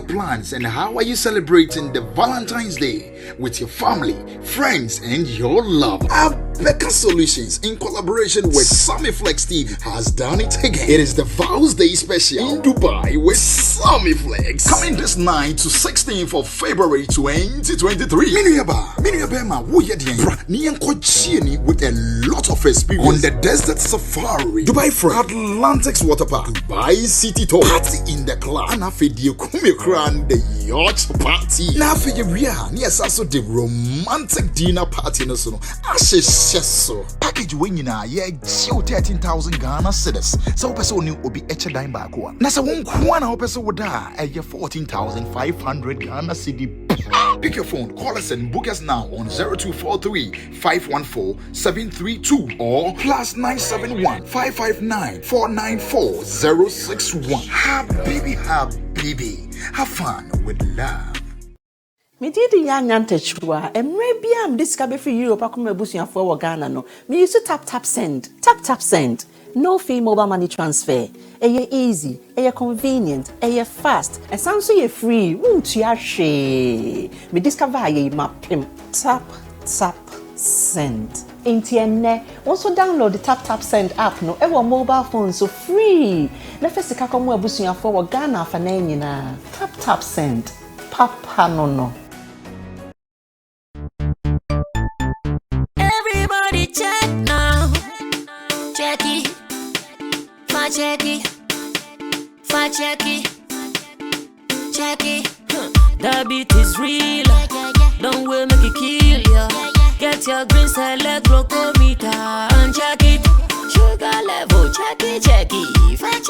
plans and how are you celebrating the Valentine's Day with your family, friends, and your love? Becca Solutions, in collaboration with Sammy Flex TV, has done it again. It is the Vows Day special in Dubai with Sammy Flex. Coming this 9th to 16th of February 2023. Minuyaba, with a lot of experience on the desert safari, Dubai Front, Atlantic's Water Park, Dubai City Tour, party in the club, and the the yacht party. Now for you, yes, also the romantic dinner party. So package when you know, yeah, 13,000 Ghana cedis. So person new will be each dime back one. Nasa one person would die 14,500 Ghana cedi. Pick your phone, call us and book us now on 0243 514 732 or +971 559 494 061. Habibi, have fun with love. Me did the young antechua, and maybe I'm discovered for Europe. I come a bush for Ghana. No, me used to tap send, tap send. No fee mobile money transfer. Aye easy, aye convenient, aye fast, and sounds so free. Won't you share? Me discover aye map him. Tap send. Ain't also download the tap send app. No, ever mobile phone so free. Na first ka come a bush for Ghana for na. Tap send. Papa no. Everybody check now. Check it. Check it. The beat is real. Don't wait, make it kill ya. Get your green select glucometer and check it. Sugar level, check it. Check it. Green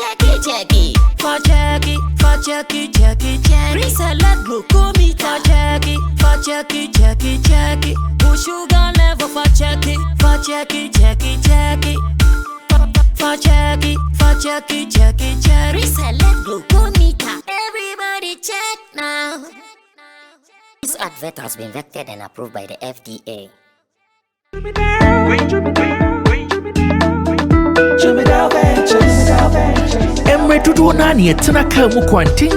select glucometer. Check it. Push sugar level for check it. Check. Reselect glucometer. Everybody check now. This advert has been vetted and approved by the FDA. Emre tudu nani etena ka mu kwanten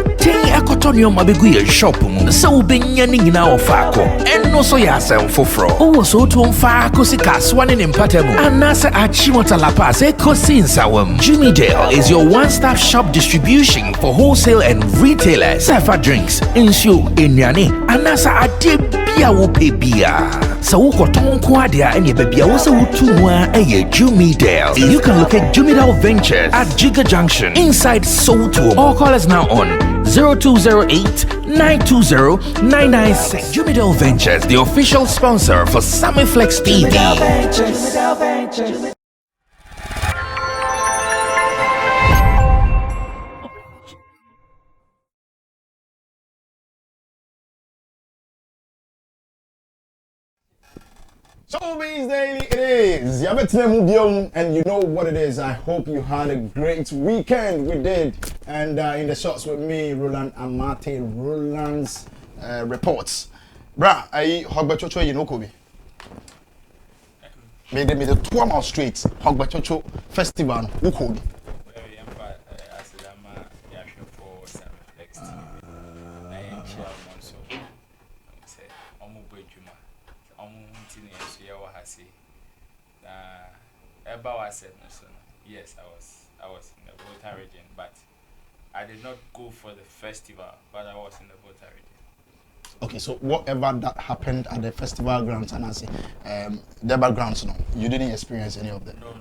akotonyo mabegu ye shop mu se ubenya ni nyina ofako enno so ya asem foforo owo so to mfa sika swane ne mpatamu anase achimota lapa se kosi nsawam. Jimmy Dale is your one-stop shop distribution for wholesale and retailers. Safa drinks, insure, enyane, anasa ade bia wo pe bia. So ukoton ko ade a enye bia wo se wutu mu a Jimmy Dale. You can locate Jimmy Dale Ventures at Giga Junction inside Soto or call us now on 0208 920 996. Jimmy Dale Ventures, the official sponsor for Sammy Flex TV. Showbiz Daily it is. And you know what it is. I hope you had a great weekend. We did. And in the shots with me, Roland Amate, Roland's reports. Bra, I Hogbetsotso, you know Kobe. Made the 2 miles straight Hogbetsotso Festival. Who could? Yes, I was in the Volta region, but I did not go for the festival, but I was in the Volta region. Okay, so whatever that happened at the festival grounds and I say the backgrounds, no, you didn't experience any of them. No.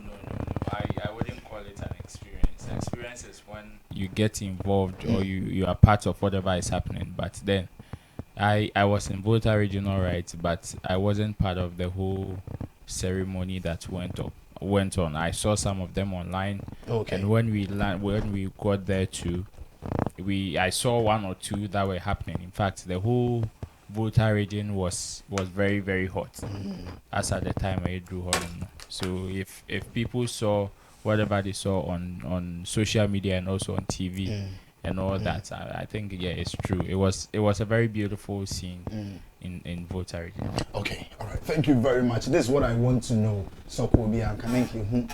I wouldn't call it an experience. Experience is when you get involved or you are part of whatever is happening. But then I was in Volta region, all right, but I wasn't part of the whole ceremony that went on. I saw some of them online. Okay. And when we got there too, I saw 1 or 2 that were happening. In fact, the whole Volta region was very, very hot. As at the time I drew home. So if people saw whatever they saw on social media and also on TV, and all that. I think it's true. It was a very beautiful scene in Volta region. Okay, all right. Thank you very much. This is what I want to know. Sarkodie and Kanenki,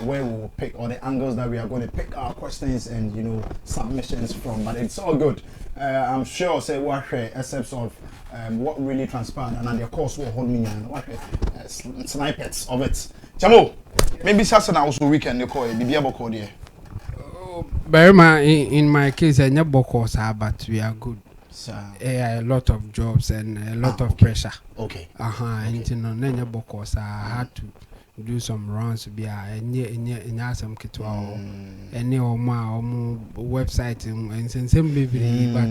where we will pick all the angles that we are going to pick our questions and submissions from. But it's all good. I'm sure say what except of what really transpired and the course will hold me and what snipers of it. Chamo, maybe Saturday also weekend they call it. Be able call there. Berma, in my case, I never course, but we are good. A lot of jobs and a lot of pressure. Okay. And no course, I had to do some runs to be in some kitwa any or more website and same baby. But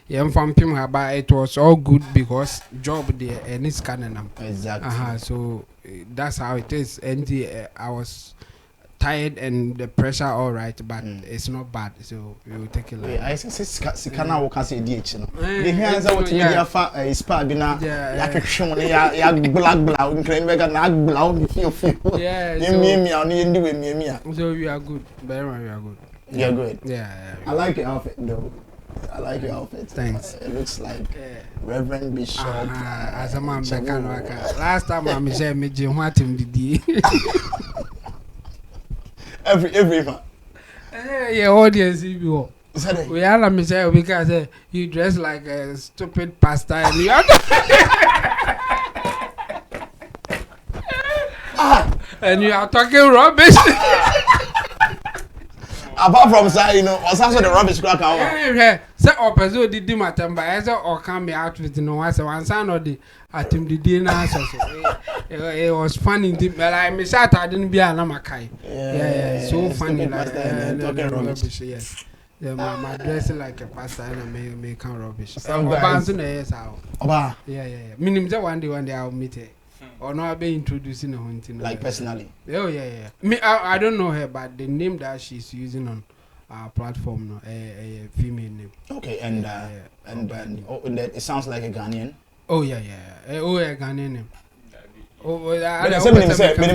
young from Pim, but it was all good because job there and it's scanning them. Exactly. So that's how it is. And I was tired and the pressure all right, but it's not bad, so we will take it like I say kana wo kan say DH no the hands out to media fa spa bi na ya twetwe ya black including mega na black me feel yeah me on you ndi we me so we are good, very well, we are good. You're good. Yeah. I like your outfit though. I like your outfit. Thanks. It looks like Reverend Bishop. As a man, last time I said me what him did. Every man. Yeah, audience we are Michelle because you dress like a stupid pastor and you and you are talking rubbish. Apart from that, or also the rubbish crack out. Say opposite did my temper, or come me out with one son or the at him the dinner. It was funny, but I miss out. I didn't be a Namakai. Yeah, so funny, like talking rubbish. Yes, my dressing like a pastor and I may come rubbish. Yeah. Minimum one day I'll meet her. Or not be introducing a hunting. Like personally. Oh yeah. Me, I don't know her, but the name that she's using on our platform, a female name. Okay, and it sounds like a Ghanaian. Oh yeah. A Ghanaian name.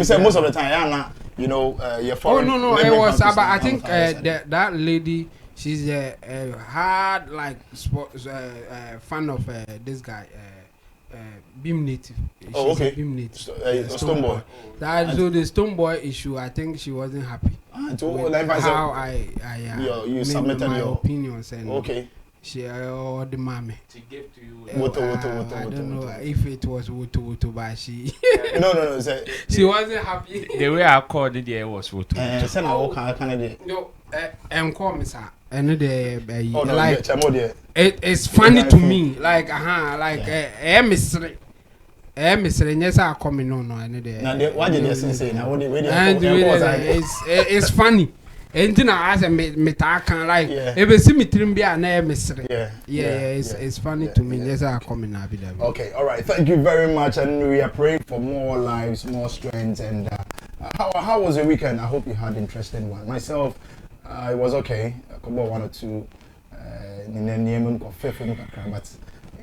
Say most of the time, you're foreign. Oh no, it was about. I think that lady, she's a hard sports fan of this guy. Beam Native. Okay. Beam Native. Stone Boy. So the Stone Boy issue, I think she wasn't happy. How I you submitted my your opinions and okay. She or the mommy. She gave to you. I don't know if it was Woto, but she. No. She wasn't happy. The way I called it, it was Woto. No, and call me sir. And it's funny to me, like mystery. Mystery, yes, I come in no, and what did you say? Now, it's funny. And then I ask me, can like if you see me trim be a mystery. It's funny to me. Yes, I come in. Okay, all right. Thank you very much, and we are praying for more lives, more strength. And how was your weekend? I hope you had an interesting one. Myself, it was okay. A couple one or two. But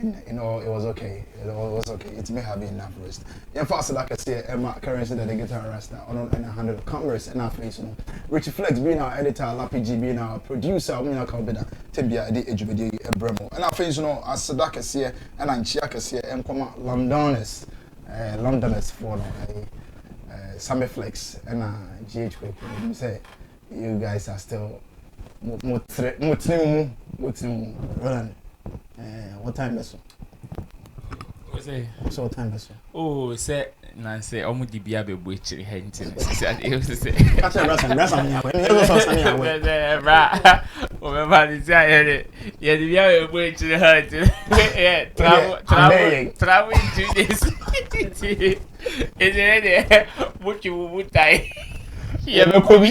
it was okay. It was okay. It may have been enough rest. Yeah, fast like I say, Emma currency that they get her rest now. On and 100 Congress and our face. Richie Flex being our editor, Lapiji being our producer, me na Kalbeda, Tibia the Ejubedi Ebremo. And our face, as Sadaka say, and I'm Chiaka say, and come Londoners for Sammy Flex and GH say you guys are still what time is it? So what time is it? Oh, say Nancy, almost the beer be butchery hunting. Catch a brass and brass on you. Remember the say, yeah, the beer be butchery hunting. Yeah, travel 2 days. Is it what you would die? Yeah, no could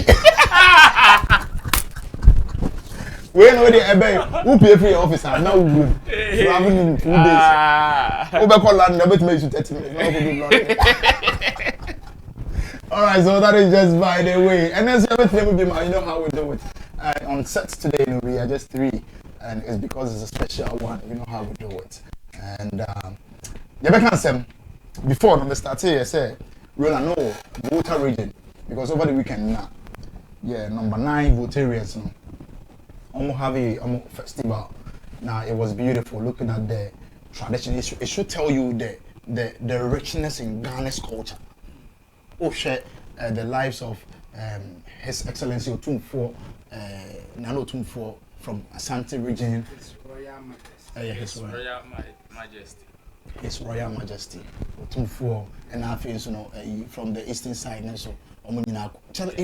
when we who pay for your officer now we traveling in 2 days. Over call land never to make you 30 minutes. All right, so that is just by the way. And then everything will be you know how we do it. On sets today, we are just 3, and it's because it's a special one. You know how we do it. And before on the start here, say Roland no Volta region because over the weekend now, number 9 Voltarians have a festival. Now it was beautiful. Looking at the tradition, it should tell you the richness in Ghana's culture. Oh, share the lives of His Excellency Otumfuo, Nano Otumfuo from Asante region. His Royal Majesty. His Royal Majesty. Otumfuo, and I feel from the eastern side, and so. And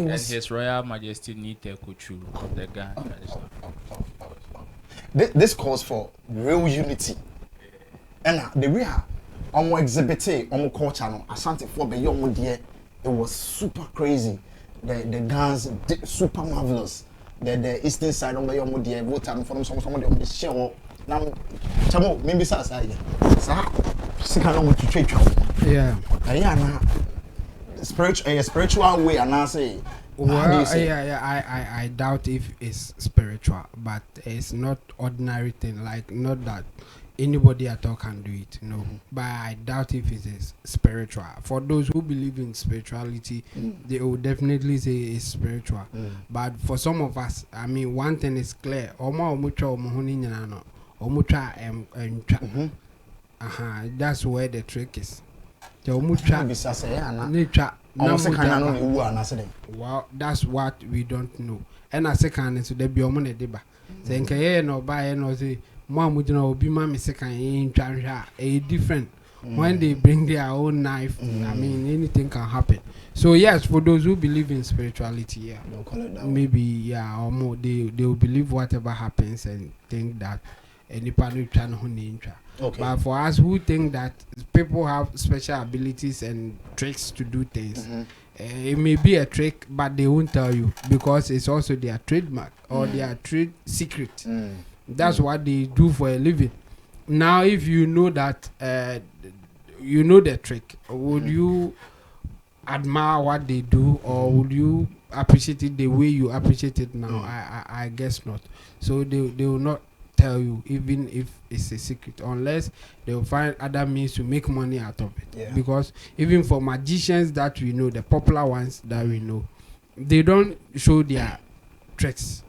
His Royal Majesty Nite Kuchu of the Ghana. This calls for real unity. And the way our exhibit our culture no Asante for be young dear, it was super crazy. The dance super marvelous. The eastern side on the young dear Volta from somebody on the show. Now chamo maybe sa sika no to trade. Yeah. Spiritual way and I say I doubt if it's spiritual, but it's not ordinary thing, like not that anybody at all can do it, you know. But I doubt if it is spiritual. For those who believe in spirituality, they will definitely say it's spiritual. But for some of us, I mean, one thing is clear. That's where the trick is. Well, that's what we don't know. And as second is the biomone deba. Then no buy no say mom would know be mammy second in a different when they bring their own knife. I mean anything can happen. So yes, for those who believe in spirituality, yeah, maybe or more they will believe whatever happens and think that any part of the okay. But for us who think that people have special abilities and tricks to do things, it may be a trick, but they won't tell you because it's also their trademark or their trade secret. That's what they do for a living. Now, if you know that, you know the trick, would you admire what they do, or would you appreciate it the way you appreciate it now? I guess not. So they will not tell you, even if it's a secret, unless they will find other means to make money out of it. Because even for magicians that we know, the popular ones that we know, they don't show their tricks.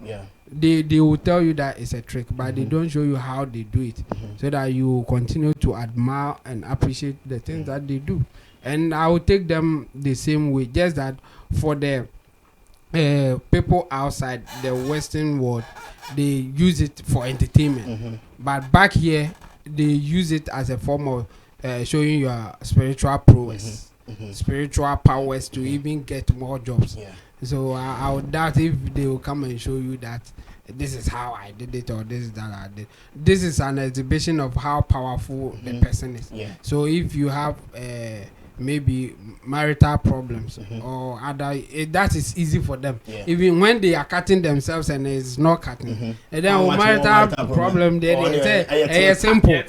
They will tell you that it's a trick, but they don't show you how they do it, so that you continue to admire and appreciate the things that they do. And I will take them the same way, just that for the people outside the Western world, they use it for entertainment, but back here they use it as a form of showing your spiritual prowess, spiritual powers to even get more jobs. So I would doubt if they will come and show you that this is how I did it or this is that I did. This is an exhibition of how powerful the person is. So if you have maybe marital problems or other, that is easy for them. Even when they are cutting themselves and it's not cutting, and then marital problem they say simple.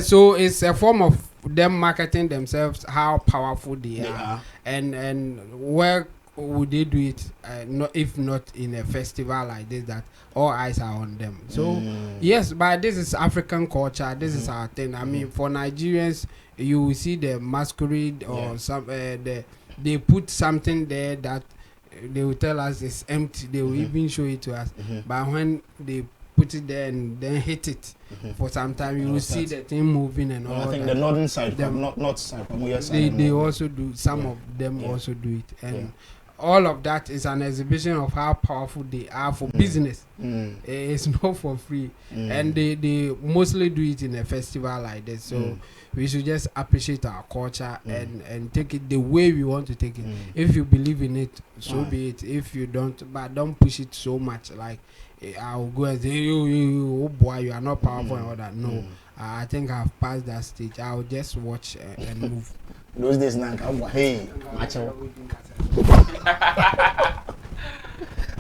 So it's a form of them marketing themselves how powerful they are. And where would they do it if not in a festival like this that all eyes are on them? So yes, but this is African culture, this is our thing. I mean, for Nigerians, you will see the masquerade or some they put something there that they will tell us is empty. They will even show it to us, but when they put it there and then hit it for some time, you will see the thing moving and all. I think the northern side, not side, they also do. Some of them also do it, and all of that is an exhibition of how powerful they are for business. It's not for free, and they mostly do it in a festival like this. So we should just appreciate our culture and take it the way we want to take it. If you believe in it, so be it. If you don't, but don't push it so much. Like I'll go and say, oh boy, you are not powerful and all that. No, I think I've passed that stage. I'll just watch and move. Those days, hey,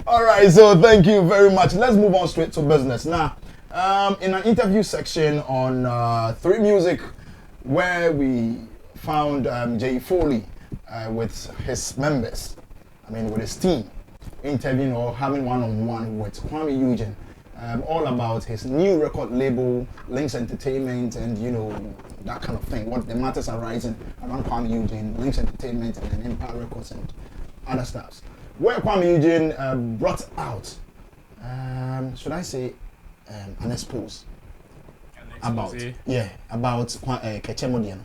all right, so thank you very much. Let's move on straight to business now. In an interview section on 3 Music, where we found Jay Foley with his members, with his team, interviewing or having one-on-one with Kwame Eugene, all about his new record label, Links Entertainment, and that kind of thing. What the matters are rising around Kwame Eugene, Links Entertainment, and Empire Records and other stuff. Where Kwame Eugene brought out Should I say an expose? About Kechemodian.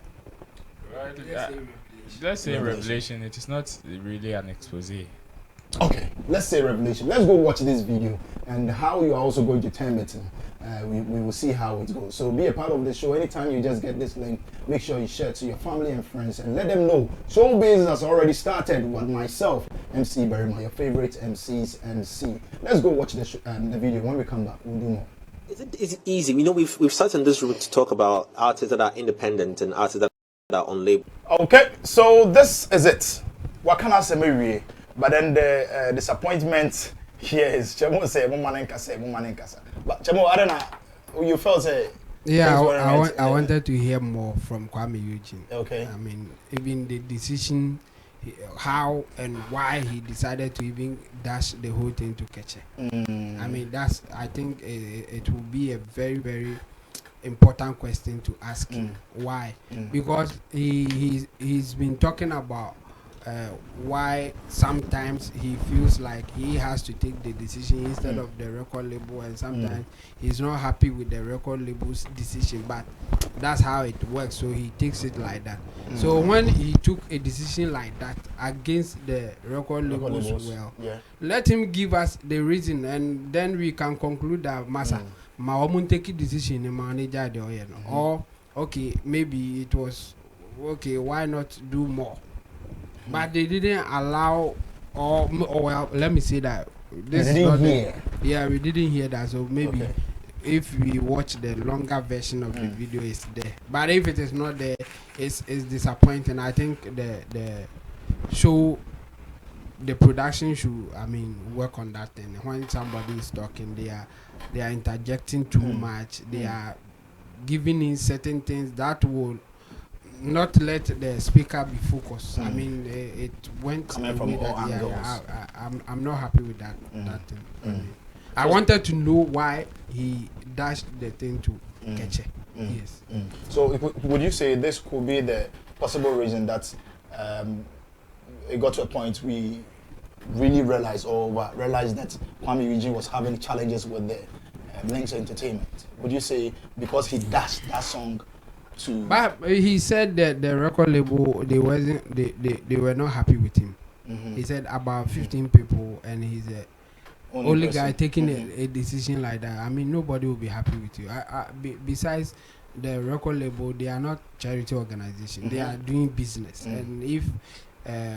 Let's say revelation. It is not really an expose. Okay, let's say revelation. Let's go watch this video and how you are also going to term it. We will see how it goes. So be a part of the show. Anytime you just get this link, make sure you share it to your family and friends and let them know showbiz has already started with myself, MC Berima, your favorite MC's MC. Let's go watch the video. When we come back, we'll do more. Is it easy? We know we've started in this room to talk about artists that are independent and artists that are on label. Okay, so this is it. What can I say, Mary? But then the disappointment here is Chemo say Mumanenkasa. But Chemo, I don't know. You felt say. Yeah, I wanted to hear more from Kwame Eugene. Okay. I mean, even the decision, how and why he decided to even dash the whole thing to Keche. I mean, I think it will be a very, very important question to ask him. Why? Because he's been talking about why sometimes he feels like he has to take the decision instead of the record label, and sometimes he's not happy with the record label's decision, but that's how it works, so he takes it like that. So when he took a decision like that against the record labels, let him give us the reason, and then we can conclude that massa take a decision in manager or okay, maybe it was okay, why not do more? But they didn't allow, or well, let me say that this is not we didn't hear that. So maybe if we watch the longer version of the video, it's there. But if it is not there, it's disappointing. I think the show, the production should, I mean, work on that thing. When somebody is talking, they are interjecting too much. They are giving in certain things that will not let the speaker be focused. I mean, it went coming from all angles. I'm not happy with that thing. I wanted to know why he dashed the thing to Keche. Yes. So would you say this could be the possible reason that it got to a point we really realized that Kwame Eugene was having challenges with the Links Entertainment? Would you say because he dashed that song? But he said that the record label they were not happy with him. He said about 15 people, and he's the only guy taking a decision like that. I mean, nobody will be happy with you. Besides the record label, they are not charity organization. They are doing business, and if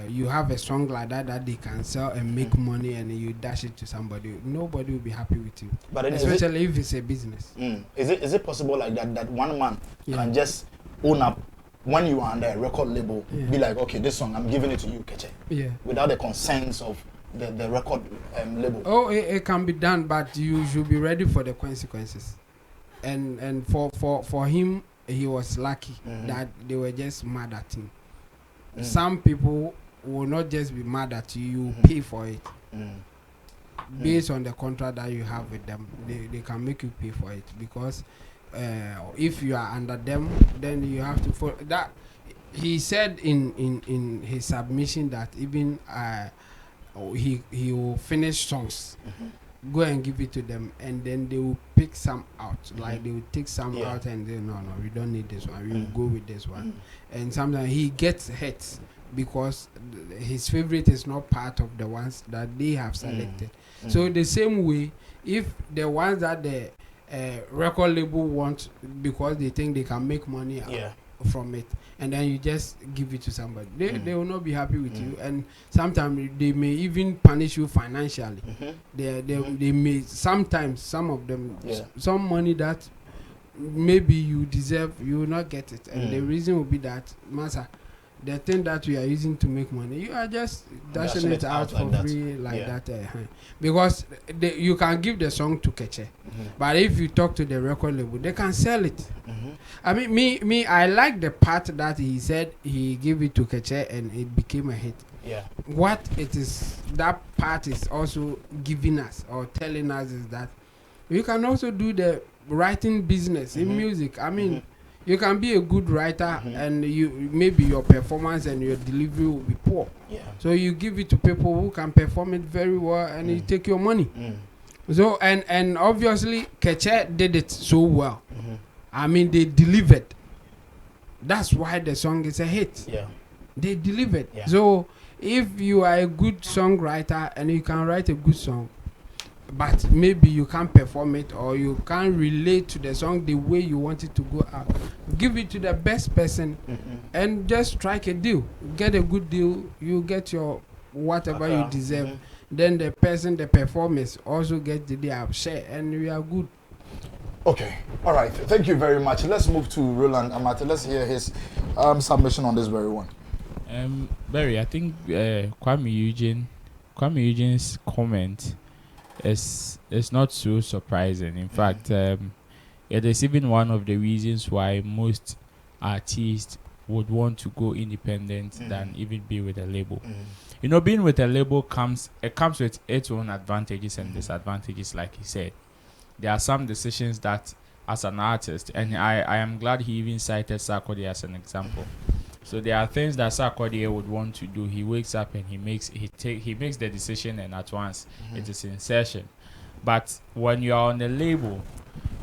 you have a song like that they can sell and make money, and you dash it to somebody, nobody will be happy with you. But especially if it's a business. Is it possible like that one man can just own up when you are under a record label, be like, okay, this song I'm giving it to you, Keche, without the consents of the record label? Oh, it can be done, but you should be ready for the consequences. And for him, he was lucky that they were just mad at him. Some people will not just be mad at you, you pay for it. Based on the contract that you have with them, they can make you pay for it, because if you are under them, then you have to follow that. He said in his submission that even he will finish songs, go and give it to them, and then they will pick some out. Like they will take some out and say, no, we don't need this one, we will go with this one. And sometimes he gets hurt because his favorite is not part of the ones that they have selected. So the same way, if the ones that the record label want because they think they can make money from it, and then you just give it to somebody, they will not be happy with you, and sometimes they may even punish you financially. They may sometimes, some of them, some money that maybe you deserve, you will not get it, and the reason will be that, Massa, the thing that we are using to make money, you are just dashing it out for free like that. Because you can give the song to Keche, but if you talk to the record label, they can sell it. I mean, me, I like the part that he said he gave it to Keche and it became a hit. What it is, that part is also giving us or telling us is that you can also do the writing business in music. I mean, you can be a good writer and you maybe your performance and your delivery will be poor. So you give it to people who can perform it very well and you take your money. So and obviously Keche did it so well. I mean, they delivered. That's why the song is a hit. Yeah. They delivered. Yeah. So if you are a good songwriter and you can write a good song, but maybe you can't perform it or you can't relate to the song the way you want it to go out, give it to the best person and just strike a deal. Get a good deal, you get your whatever you deserve. Then the person, the performers also get their share and we are good. Okay, all right. Thank you very much. Let's move to Roland Amate. Let's hear his submission on this very one. Barry, I think Kwame Eugene's comment is not so surprising. In fact, it is even one of the reasons why most artists would want to go independent than even be with a label. You know, being with a label comes with its own advantages and disadvantages, like he said. There are some decisions that, as an artist, and I am glad he even cited Sarkodie as an example. So there are things that Sarkodie would want to do. He wakes up and he makes the decision, and at once it is in session. But when you are on a label,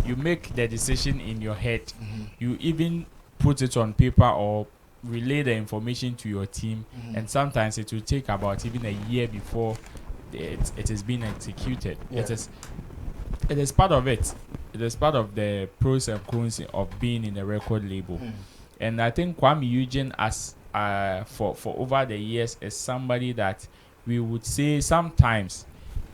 you make the decision in your head. You even put it on paper or relay the information to your team, and sometimes it will take about even a year before it is being executed. Yeah. It is part of it. It is part of the pros and cons of being in a record label. And I think Kwame Eugene, as for over the years, is somebody that we would say sometimes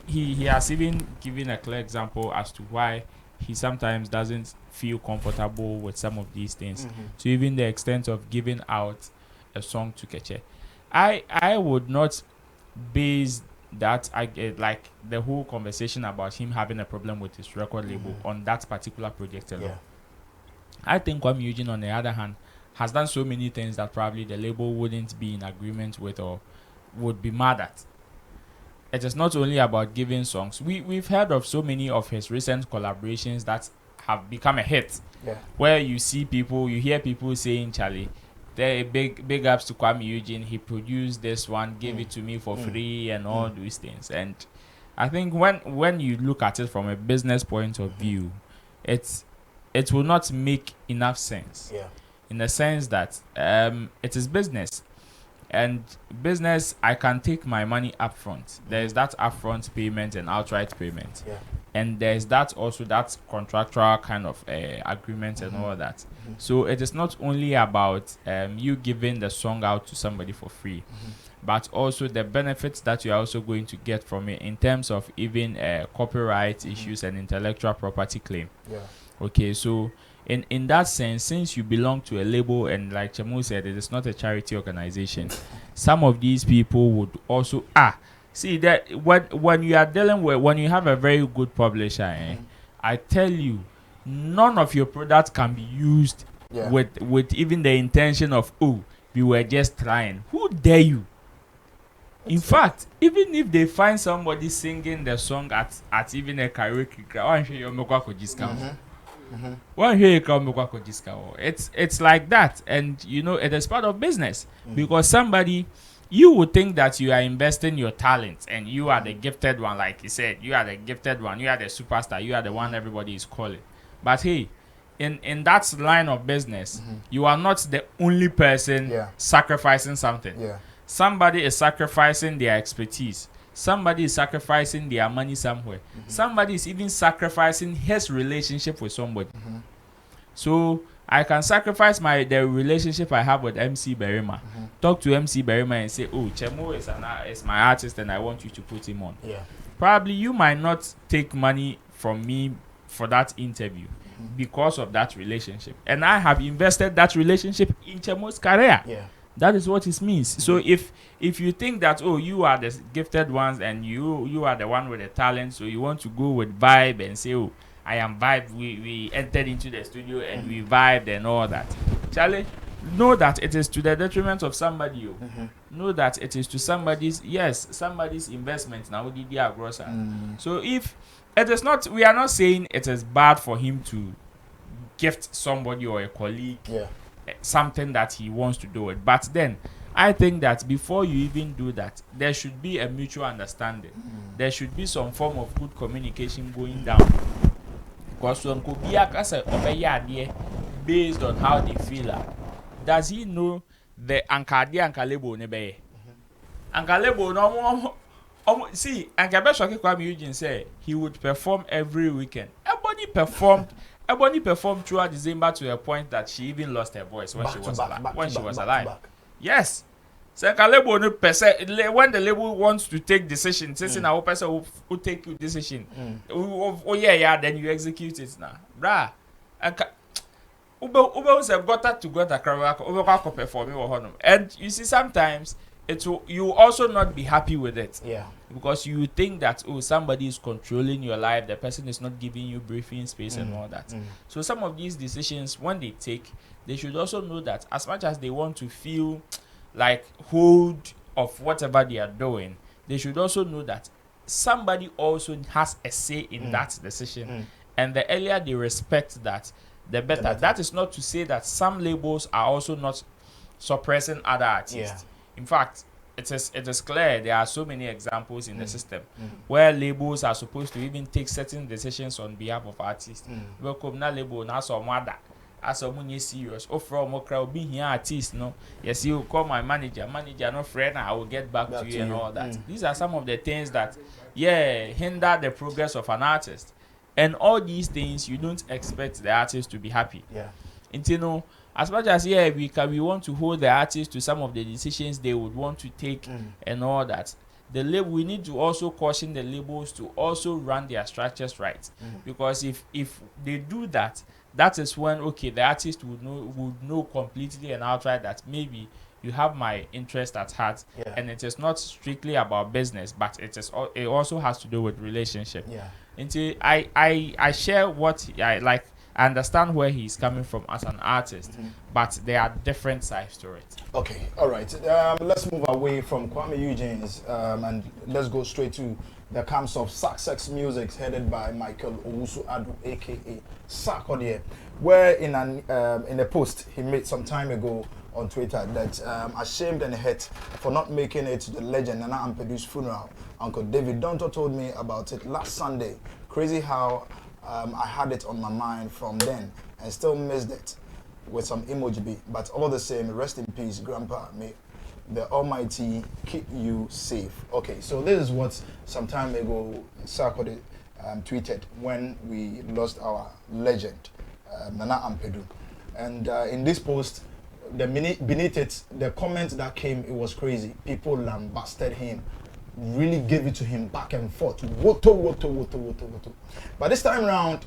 he has even given a clear example as to why he sometimes doesn't feel comfortable with some of these things. To even the extent of giving out a song to Keche. I would not base that like the whole conversation about him having a problem with his record label on that particular project alone. I think Kwame Eugene, on the other hand, has done so many things that probably the label wouldn't be in agreement with or would be mad at. It is not only about giving songs. We've heard of so many of his recent collaborations that have become a hit. Where you hear people saying, Charlie, the big ups to Kwame Eugene, he produced this one, gave it to me for free and all these things. And I think when you look at it from a business point of view, it will not make enough sense. In the sense that it is business. And business, I can take my money up front. There is that upfront payment and outright payment. And there's that also that contractual kind of agreement and all that. So it is not only about you giving the song out to somebody for free, but also the benefits that you're also going to get from it in terms of even copyright issues and intellectual property claim. Okay, so in that sense, since you belong to a label, and like Chemo said, it is not a charity organization, some of these people would also see that when you are dealing with, when you have a very good publisher, I tell you, none of your products can be used with even the intention of, we were just trying. Who dare you? In fact, even if they find somebody singing the song at even a karaoke crowd, it's like that. And you know, it is part of business. Because somebody, you would think that you are investing your talent and you are the gifted one, like he said, you are the gifted one, you are the superstar, you are the one everybody is calling. But hey, in that line of business, you are not the only person sacrificing something. Somebody is sacrificing their expertise. Somebody is sacrificing their money somewhere. Somebody is even sacrificing his relationship with somebody. So I can sacrifice the relationship I have with MC Berima. Talk to MC Berima and say, Chemo is my artist and I want you to put him on. Probably you might not take money from me for that interview because of that relationship. And I have invested that relationship in Chemo's career. That is what it means. So if you think that, you are the gifted ones and you are the one with the talent, so you want to go with vibe and say, I am vibe, we entered into the studio and we vibed and all that. Charlie, know that it is to the detriment of somebody. Know that it is to somebody's investment now. So if it is not, we are not saying it is bad for him to gift somebody or a colleague something that he wants to do it. But then, I think that before you even do that, there should be a mutual understanding. There should be some form of good communication going down. Because when Kobiaka say obey based on how they feel, does he know the Ankadi Ankalebo nebe? Ankalebo no see Ankabeshoki Kwame Eugene say he would perform every weekend. Everybody performed throughout December to a point that she even lost her voice when she was alive. Yes. So Ankalebo no person when the label wants to take decisions, since our person who take your decision. Oh yeah, then you execute it now. Bruh. Ube say got to perform. And you see sometimes you also not be happy with it. Yeah. Because you think that somebody is controlling your life, the person is not giving you briefing space and all that. So some of these decisions when they take, they should also know that as much as they want to feel like hold of whatever they are doing, they should also know that somebody also has a say in that decision. And the earlier they respect that, the better. That is not to say that some labels are also not suppressing other artists. Yeah. In fact, it is clear there are so many examples in the system where labels are supposed to even take certain decisions on behalf of artists. Welcome na label na some other. As someone serious, from Okra be here artist, no. Yes, you call my manager, no friend, I will get back to you and all that. These are some of the things that hinder the progress of an artist. And all these things you don't expect the artist to be happy. Yeah. And you know, as much as we want to hold the artist to some of the decisions they would want to take and all that. We need to also caution the labels to also run their structures right. Because if they do that, that is when the artist would know completely and outright that maybe you have my interest at heart, and it is not strictly about business, but it also has to do with relationship. Yeah. And I share what I like. I understand where he's coming from as an artist, but there are different sides to it. Okay, all right. Let's move away from Kwame Eugene's and let's go straight to the camps of Success Music, headed by Michael Owusu-Addo, aka Sarkodie, where in a post he made some time ago on Twitter that ashamed and hurt for not making it to the legend Nana Ampedu's funeral. Uncle David Donto told me about it last Sunday. Crazy how I had it on my mind from then and still missed it with some emoji. But all the same, rest in peace, Grandpa. May the Almighty keep you safe. Okay, so this is what some time ago Sarkodie tweeted when we lost our legend, Nana Ampedu. And in this post, beneath it, the comment that came, it was crazy. People lambasted him, really gave it to him back and forth. Woto. But this time around,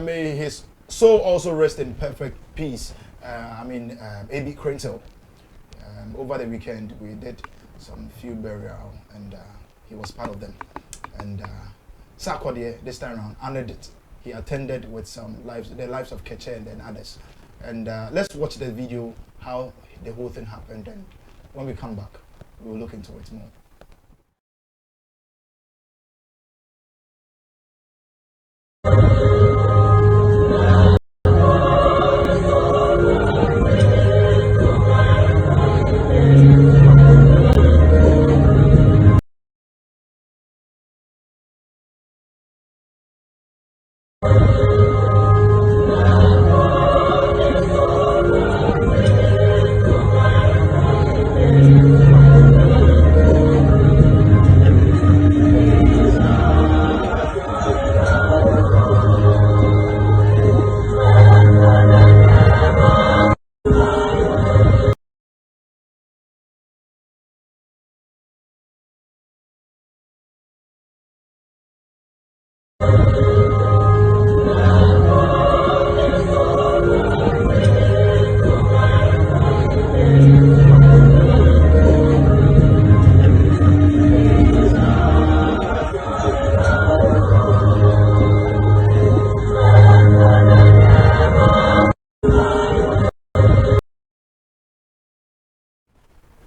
may his soul also rest in perfect peace. A.B. Crentel. Over the weekend, we did some few burial, and he was part of them. And Sarkodie, this time around, honored it. He attended with the lives of Keche and then others. And let's watch the video, how the whole thing happened. And when we come back, we will look into it more.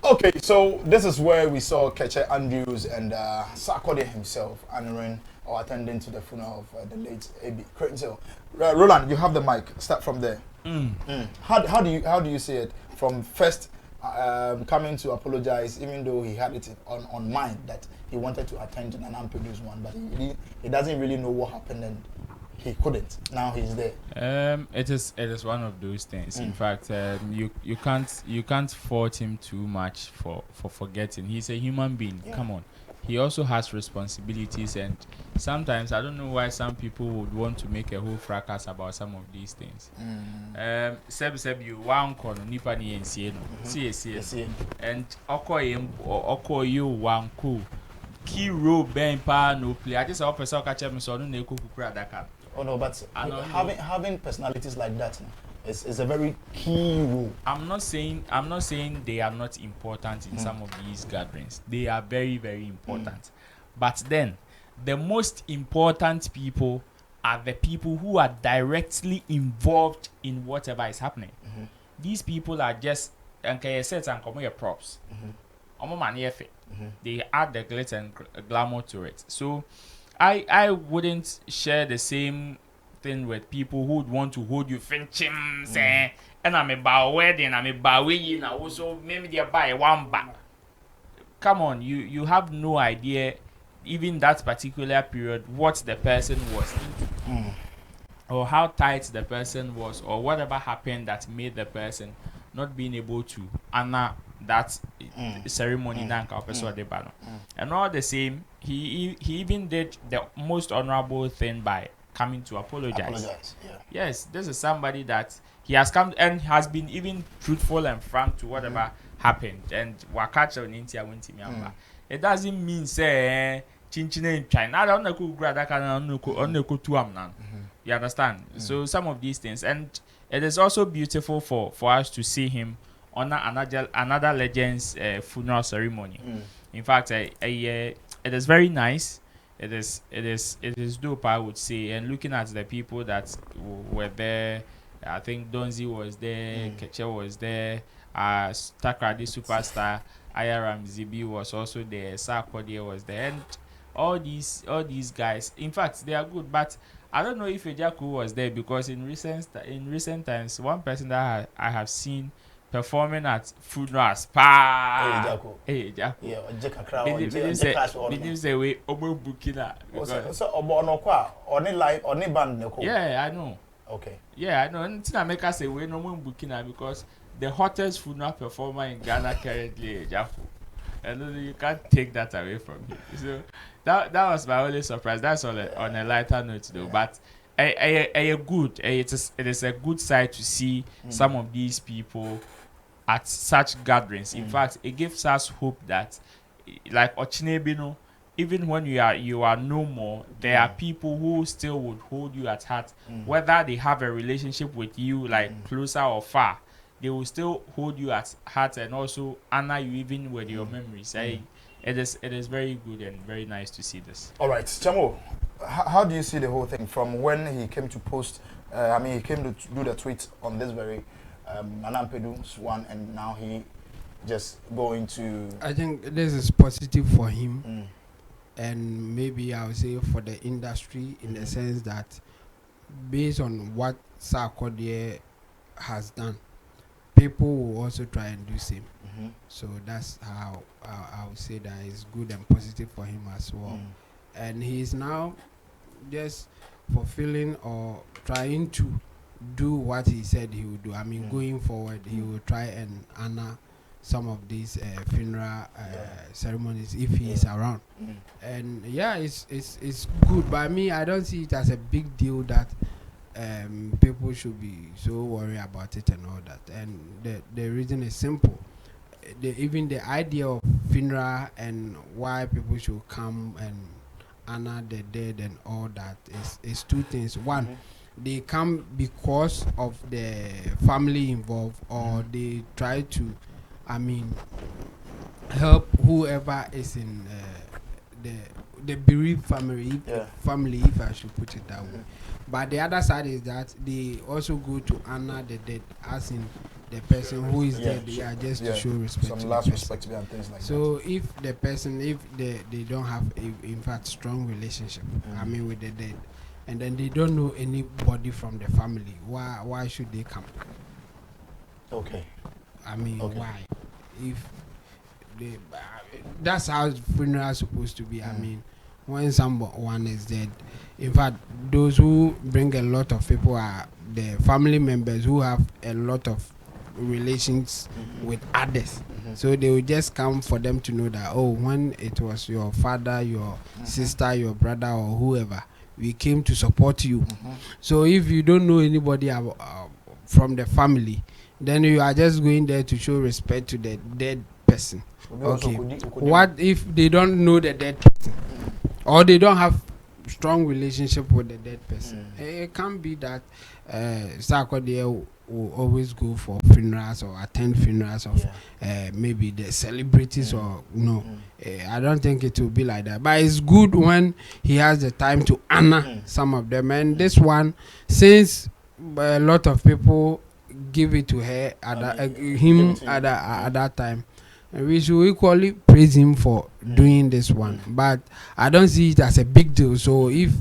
Okay, so this is where we saw Keche Andrews and Sarkodie himself honoring or attending to the funeral of the late A.B. Crentel. Roland, you have the mic. Start from there. How do you see it from first coming to apologize, even though he had it on mind that he wanted to attend to an unproduced one, but he doesn't really know what happened and he couldn't. Now he's there. It is one of those things. In fact, you can't fault him too much for forgetting. He's a human being. Yeah. Come on. He also has responsibilities, and sometimes I don't know why some people would want to make a whole fracas about some of these things. Seb you one corner nipa ni NCA no. See and oko you one cool key role ben pa no play. I just hope person catch me so no na ekukura daka. Oh no, but having personalities like that is a very key role. I'm not saying they are not important in some of these gatherings. They are very, very important. But then the most important people are the people who are directly involved in whatever is happening. These people are just props. They add the glitz and glamour to it. So I wouldn't share the same thing with people who would want to hold you finchim say and I'm about wedding, I'm about wedding now also maybe they buy one back. Come on, you have no idea even that particular period what the person was into. Or how tight the person was, or whatever happened that made the person not being able to honor that ceremony. And all the same, he even did the most honorable thing by coming to apologize. Yes, this is somebody that he has come and has been even truthful and frank to whatever happened. And wakacha on India went to Myanmar. It doesn't mean say chinchine in China. I don't know. You understand? So some of these things, and it is also beautiful for us to see him honor another legend's funeral ceremony. In fact, it is very nice. It is dope, I would say. And looking at the people that were there, I think Donzi was there, Keche was there, Takrady Superstar, Ayaram Zibi was also there, Sarkodie was there, and all these guys. In fact, they are good, but I don't know if Ejaku was there, because in recent times, one person that I have seen performing at funerals, Ejaku. Yeah, say we omo bukina. So obo kwa oni band neko. Yeah, I know. Okay. Yeah, I know. And Tina make us say we no more bukina because the hottest funeral performer in Ghana currently Ejaku. And you can't take that away from him. So that was my only surprise. That's on a lighter note though. But it is a good sight to see some of these people at such gatherings. In fact, it gives us hope that, like Ochinebino, even when you are no more, there are people who still would hold you at heart, whether they have a relationship with you, like closer or far. They will still hold you at heart and also honor you even with your memories. It is very good and very nice to see this. All right, Chamo, how do you see the whole thing from when he came to post? He came to do the tweet on this very Anampedu's one, and now he just going to. I think this is positive for him, and maybe I would say for the industry in the sense that based on what Sarkodie has done, people will also try and do same. So that's how I would say that is good and positive for him as well. And he is now just fulfilling or trying to do what he said he would do. I mean, going forward, he will try and honor some of these funeral ceremonies if he is around. And yeah, it's good. But me, I don't see it as a big deal that people should be so worried about it and all that. And the reason is simple. Even the idea of funeral and why people should come and honor the dead and all that is two things. One, they come because of the family involved, or they try to, help whoever is in the bereaved family, if I should put it that way. But the other side is that they also go to honor the dead, as in the person who is dead, just to show respect. Some last respect and things like that. So if the person, if they don't have in fact strong relationship, with the dead, and then they don't know anybody from the family, why should they come? Okay. Why? if they, that's how funeral is supposed to be. I mean, when someone is dead, in fact, those who bring a lot of people are the family members who have a lot of relations with others. So they will just come for them to know that, oh, when it was your father, your sister, your brother, or whoever, we came to support you. So if you don't know anybody from the family, then you are just going there to show respect to the dead person. Okay. What if they don't know the dead person, or they don't have strong relationship with the dead person? It can't be that Sarkodie will always go for funerals or attend funerals of maybe the celebrities or no. I don't think it will be like that. But it's good when he has the time to honor some of them. And this one, since a lot of people give it to her at that time, we should equally praise him for doing this one. But I don't see it as a big deal. So if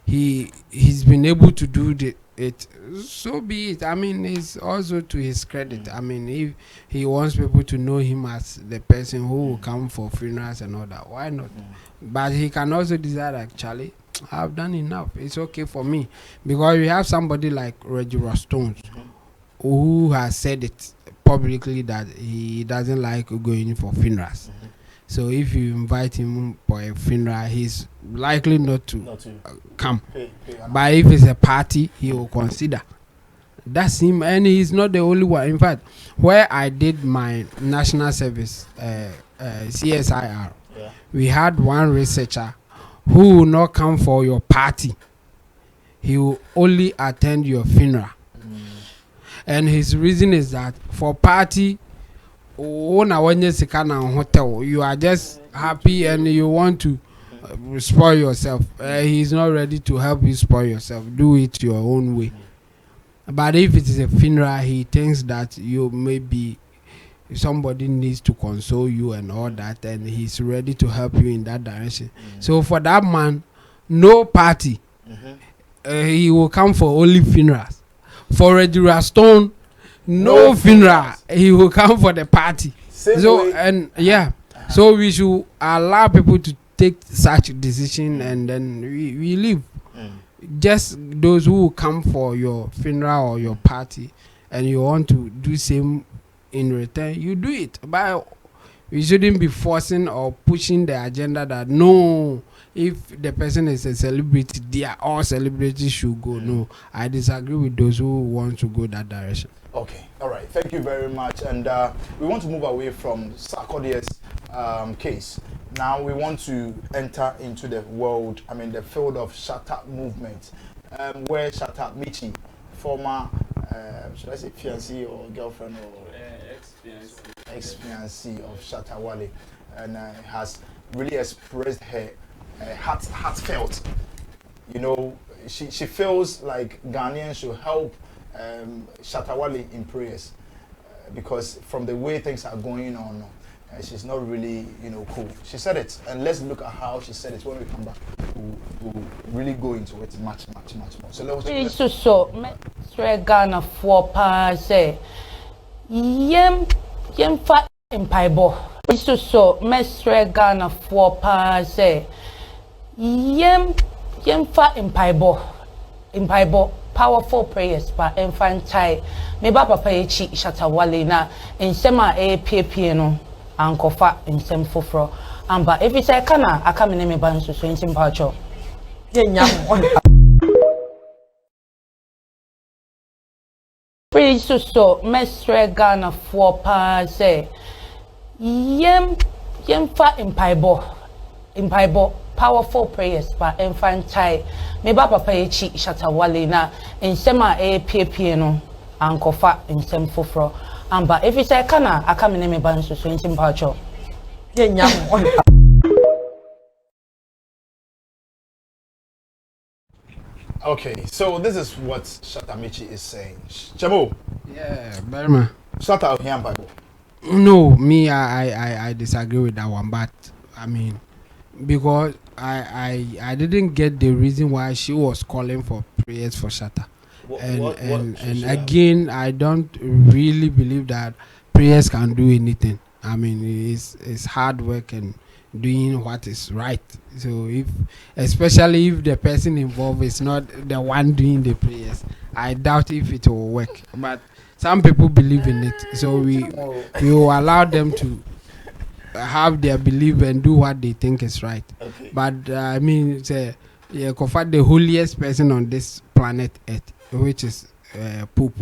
he's been able to do it, so be it. I mean, it's also to his credit. I mean, if he wants people to know him as the person who will come for funerals and all that, why not? But he can also decide, actually, I've done enough. It's okay for me. Because we have somebody like Reggie Stones who has said it publicly that he doesn't like going for funerals. So if you invite him for a funeral, he's likely not to come. But if it's a party, he will consider. That's him, and he's not the only one. In fact, where I did my national service, CSIR, we had one researcher who will not come for your party. He will only attend your funeral. And his reason is that for party, you are just happy and you want to spoil yourself. He's not ready to help you spoil yourself. Do it your own way. But if it is a funeral, he thinks that you maybe somebody needs to console you and all that, and he's ready to help you in that direction. So for that man, no party. He will come for only funerals. For Reggie Stone, no funeral. He will come for the party. So we should allow people to take such decision, and then we leave. Just those who come for your funeral or your party, and you want to do same in return, you do it. But we shouldn't be forcing or pushing the agenda that no, if the person is a celebrity, they are all celebrities should go. No, I disagree with those who want to go that direction. Okay, all right. Thank you very much. And we want to move away from Sarkodie's case. Now we want to enter into the world, the field of Shatta movement, where Shatta Michy, former, should I say fiancé or girlfriend or ex-fiancé of Shatta Wale, and has really expressed her heartfelt. She feels like Ghanaians should help Shatta Wale in prayers, because from the way things are going on, she's not really, cool. She said it, and let's look at how she said it. When we come back, we'll really go into it much more. So let's Ghana for pa say yem fa empaibo. So mestre Ghana for pa say yem fa empaibo. Powerful prayers pa infantile. Me ba papa echi Shatta Wale na ensema PPP no ankofa ensem foforo. Amba if it's a kana aka me me ban so entim pacho. Ye nyam on. Praise so mestre Ghana for pa say yem fa empaibo. Powerful prayers pa infantile. Me ba papa echi Shatta Wale na ensema PPP no ankofa ensem foforo. Amba if it's a kana aka me me ban so entim pacho. Ye nyam on. Okay, so this is what Shatta Michy is saying. Chamo. Yeah, Berma. Shatta here Bible. No, me I disagree with that one, but because I didn't get the reason why she was calling for prayers for Shatta. And again, I don't really believe that prayers can do anything. I mean, it's hard work and doing what is right. So especially if the person involved is not the one doing the prayers, I doubt if it will work. But some people believe in it, so we will allow them to have their belief and do what they think is right. Okay. But I mean, Kofat, the holiest person on this planet Earth, which is Pope,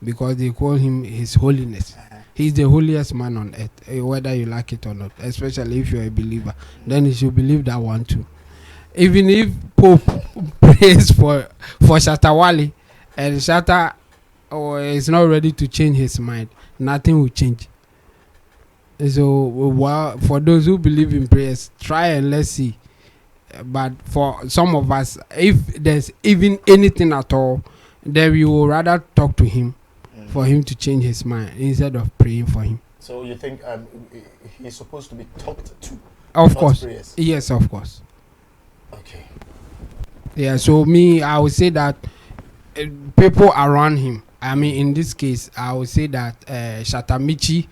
because they call him His Holiness. He's the holiest man on earth, whether you like it or not, especially if you're a believer. Then you should believe that one too. Even if Pope prays for Shatta Wale and Shatta is not ready to change his mind, nothing will change. So for those who believe in prayers, try and let's see. But for some of us, if there's even anything at all, then we will rather talk to him for him to change his mind instead of praying for him. So you think he's supposed to be talked to? Of course. Prayers? Yes, of course. Okay. Yeah, so I would say that people around him, I mean, in this case, I would say that Shatta Michy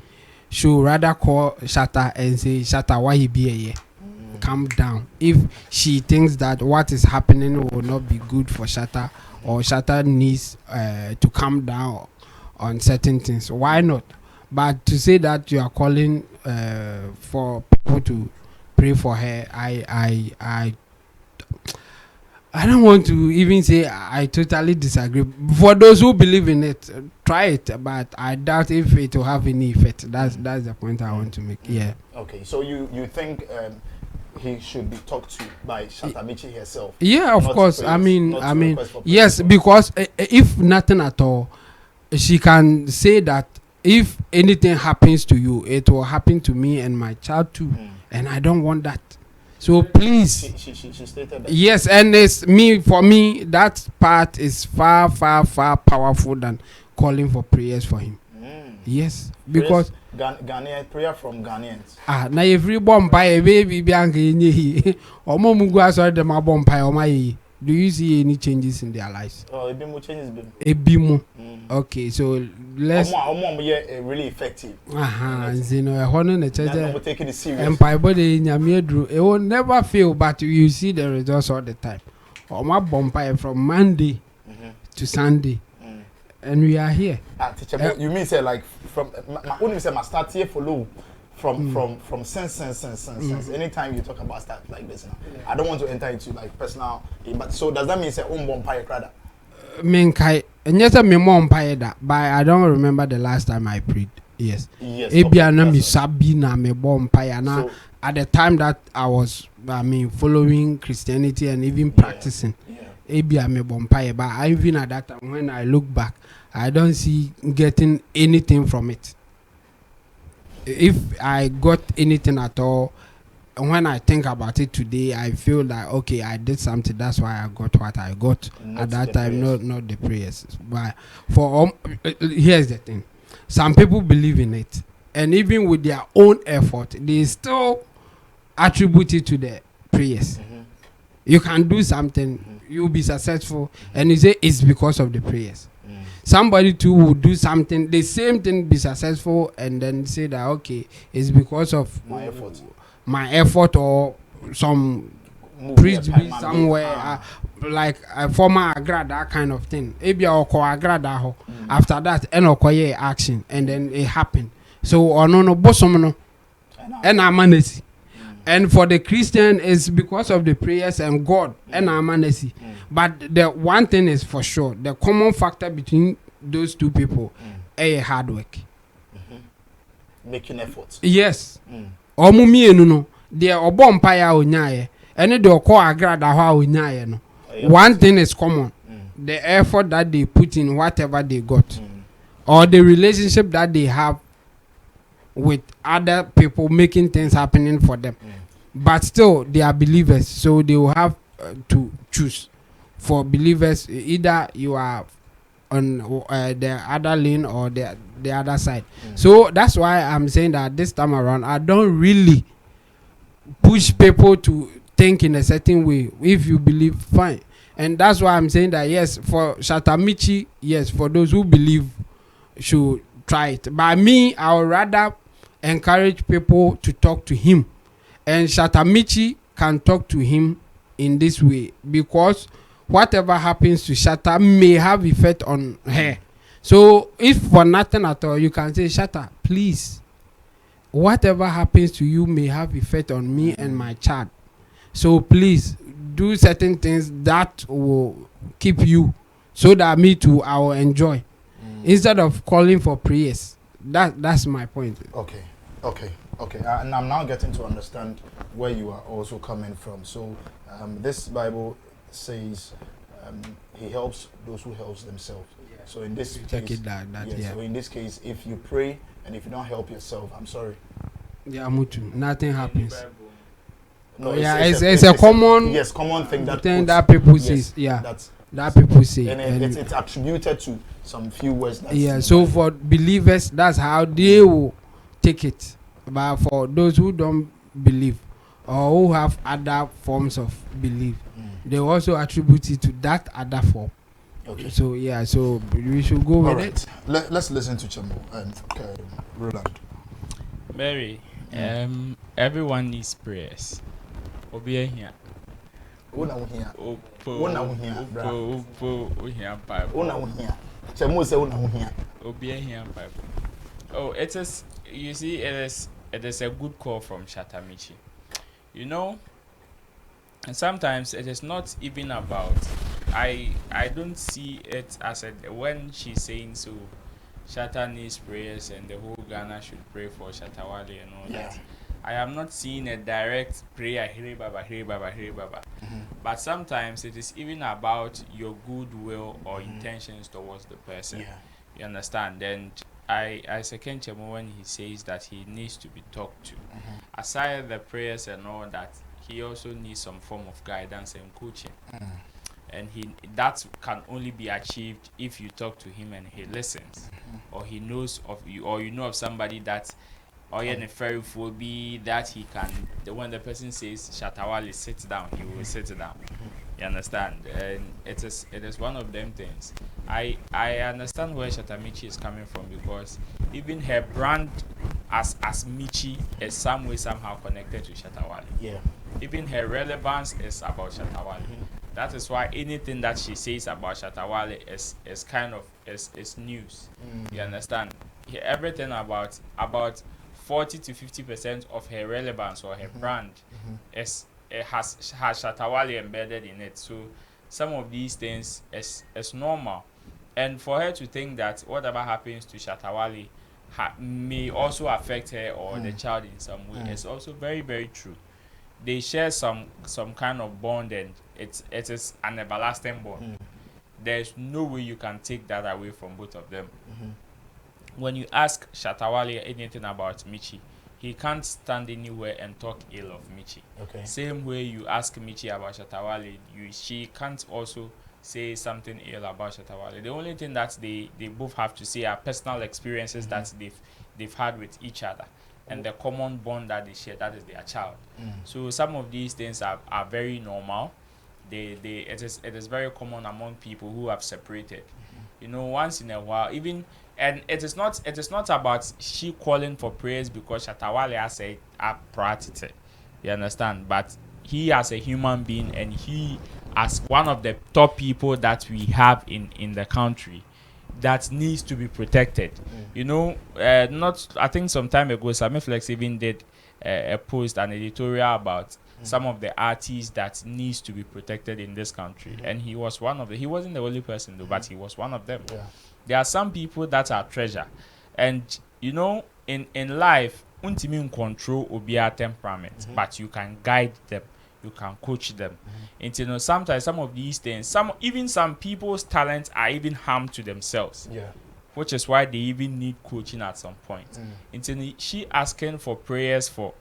should rather call Shatta and say, Shatta, why he be here? Calm down. If she thinks that what is happening will not be good for Shatta, or Shatta needs to calm down on certain things, why not? But to say that you are calling for people to pray for her, I don't want to even say I totally disagree. For those who believe in it, try it, but I doubt if it will have any effect. That's the point I want to make. Yeah. Okay, so you think he should be talked to by Shatta Michy herself? Yeah, of course. I mean, yes, because if nothing at all, she can say that if anything happens to you, it will happen to me and my child too, and I don't want that. So please, she stated that. Yes, and for me, that part is far powerful than calling for prayers for him. Yes, because Ghanaian prayer from Ghanaians. Na every bompai baby bianca inye or momugu sorry them bompai or my. Do you see any changes in their lives? Oh, a bit more changes. A bit more. Okay, so let's. Really effective. You know, a honor the church. We're taking it serious. And by body in your middle, it will never fail, but you see the results all the time. Or my bompai from Monday to Sunday, and we are here. Teacher, you mean say like from my only say my start here for low. From sense. Anytime you talk about stuff like this now, I don't want to enter into like personal. But so does that mean say bompai krada? Menkai, and yes, I'm more that, but I don't remember the last time I prayed. Yes. Okay, me Sabina me bompai na at the time that I was following Christianity and even practicing. Ebia me bompai, but even at that time when I look back, I don't see getting anything from it. If I got anything at all, when I think about it today, I feel like okay, I did something. That's why I got what I got at that time. Not the prayers. But here's the thing: some people believe in it, and even with their own effort, they still attribute it to the prayers. You can do something, you'll be successful, and you say it's because of the prayers. Somebody too will do something, the same thing, be successful, and then say that okay, it's because of my effort or some priest be somewhere like a former agra, that kind of thing. Maybe or agra after that, and action, and then it happened. So no bosom and amanesi. And for the Christian, it's because of the prayers and God and amanesi. But the one thing is for sure, the common factor between those two people is hard work. Making efforts. Yes. Omumi no the obompaya onyaye and the oko agrada ho onyaye no. One thing is common. The effort that they put in whatever they got or the relationship that they have with other people making things happening for them. But still they are believers, so they will have to choose. For believers, either you are on the other lane or the other side. So that's why I'm saying that this time around I don't really push people to think in a certain way. If you believe, fine. And that's why I'm saying that yes, for Shatta Michy, yes, for those who believe should try it. But me, I would rather encourage people to talk to him, and Michy can talk to him in this way, because whatever happens to Shatta may have effect on her. So if for nothing at all, you can say, Shatta, please, whatever happens to you may have effect on me and my child. So please do certain things that will keep you, so that me too, I will enjoy. Instead of calling for prayers. That's my point. Okay. And I'm now getting to understand where you are also coming from. So this Bible says he helps those who helps themselves. Yeah. So in this case, so in this case, if you pray and if you don't help yourself, I'm sorry. Yeah, Mutu, nothing happens. No, it's a common thing that people say. Yeah, that people say, and it's attributed to some few words. So for believers, that's how they will take it. But for those who don't believe or who have other forms of belief, they also attribute it to that other form. Okay. So so we should go with it. Let's listen to Chambo and Roland. Mary, everyone needs prayers. Obi here. Una here. Oh, it is. You see, it is a good call from Shatta Michy. You know, and sometimes it is not even about. I don't see it as when she's saying so. Shatta needs prayers and the whole Ghana should pray for Shatta Wale and all that. I am not seeing a direct prayer, Hiri Baba. But sometimes it is even about your goodwill or intentions towards the person. Yeah. You understand? And I second Chemo when he says that he needs to be talked to. Aside the prayers and all that, he also needs some form of guidance and coaching. And that can only be achieved if you talk to him and he listens, or he knows of you, or you know of somebody that, or in a very phobia that he can. When the person says Shatta Wale, sit down, he will sit down. You understand? And it is one of them things. I understand where Shatta Michy is coming from, because even her brand as Michy is some way somehow connected to Shatta Wale. Yeah. Even her relevance is about Shatta Wale. That is why anything that she says about Shatta Wale is kind of is news. You understand? Everything about 40 to 50% of her relevance or her brand has Shatta Wale embedded in it. So some of these things is normal, and for her to think that whatever happens to Shatta Wale may also affect her or the child in some way is also very, very true. They share some kind of bond, and it is an everlasting bond. There's no way you can take that away from both of them. When you ask Shatta Wale anything about Michy, he can't stand anywhere and talk ill of Michy. Okay. Same way you ask Michy about Shatta Wale, she can't also say something ill about Shatta Wale. The only thing that they both have to say are personal experiences that they've had with each other, and the common bond that they share, that is their child. So some of these things are very normal. It is very common among people who have separated. You know, once in a while, even. And it is not about she calling for prayers because Shatta Wale has a priority. You understand? But he as a human being, and he as one of the top people that we have in the country, that needs to be protected. You know, I think some time ago, Sammy Flex even did a post, an editorial about some of the artists that needs to be protected in this country, and he was one of them. He wasn't the only person though, but he was one of them. Yeah. There are some people that are treasure, and you know, in life, ultimately control obiya temperament, but you can guide them, you can coach them. And you know, sometimes some of these things, some people's talents are even harm to themselves. Yeah. Which is why they even need coaching at some point. And you know, she asking for prayers for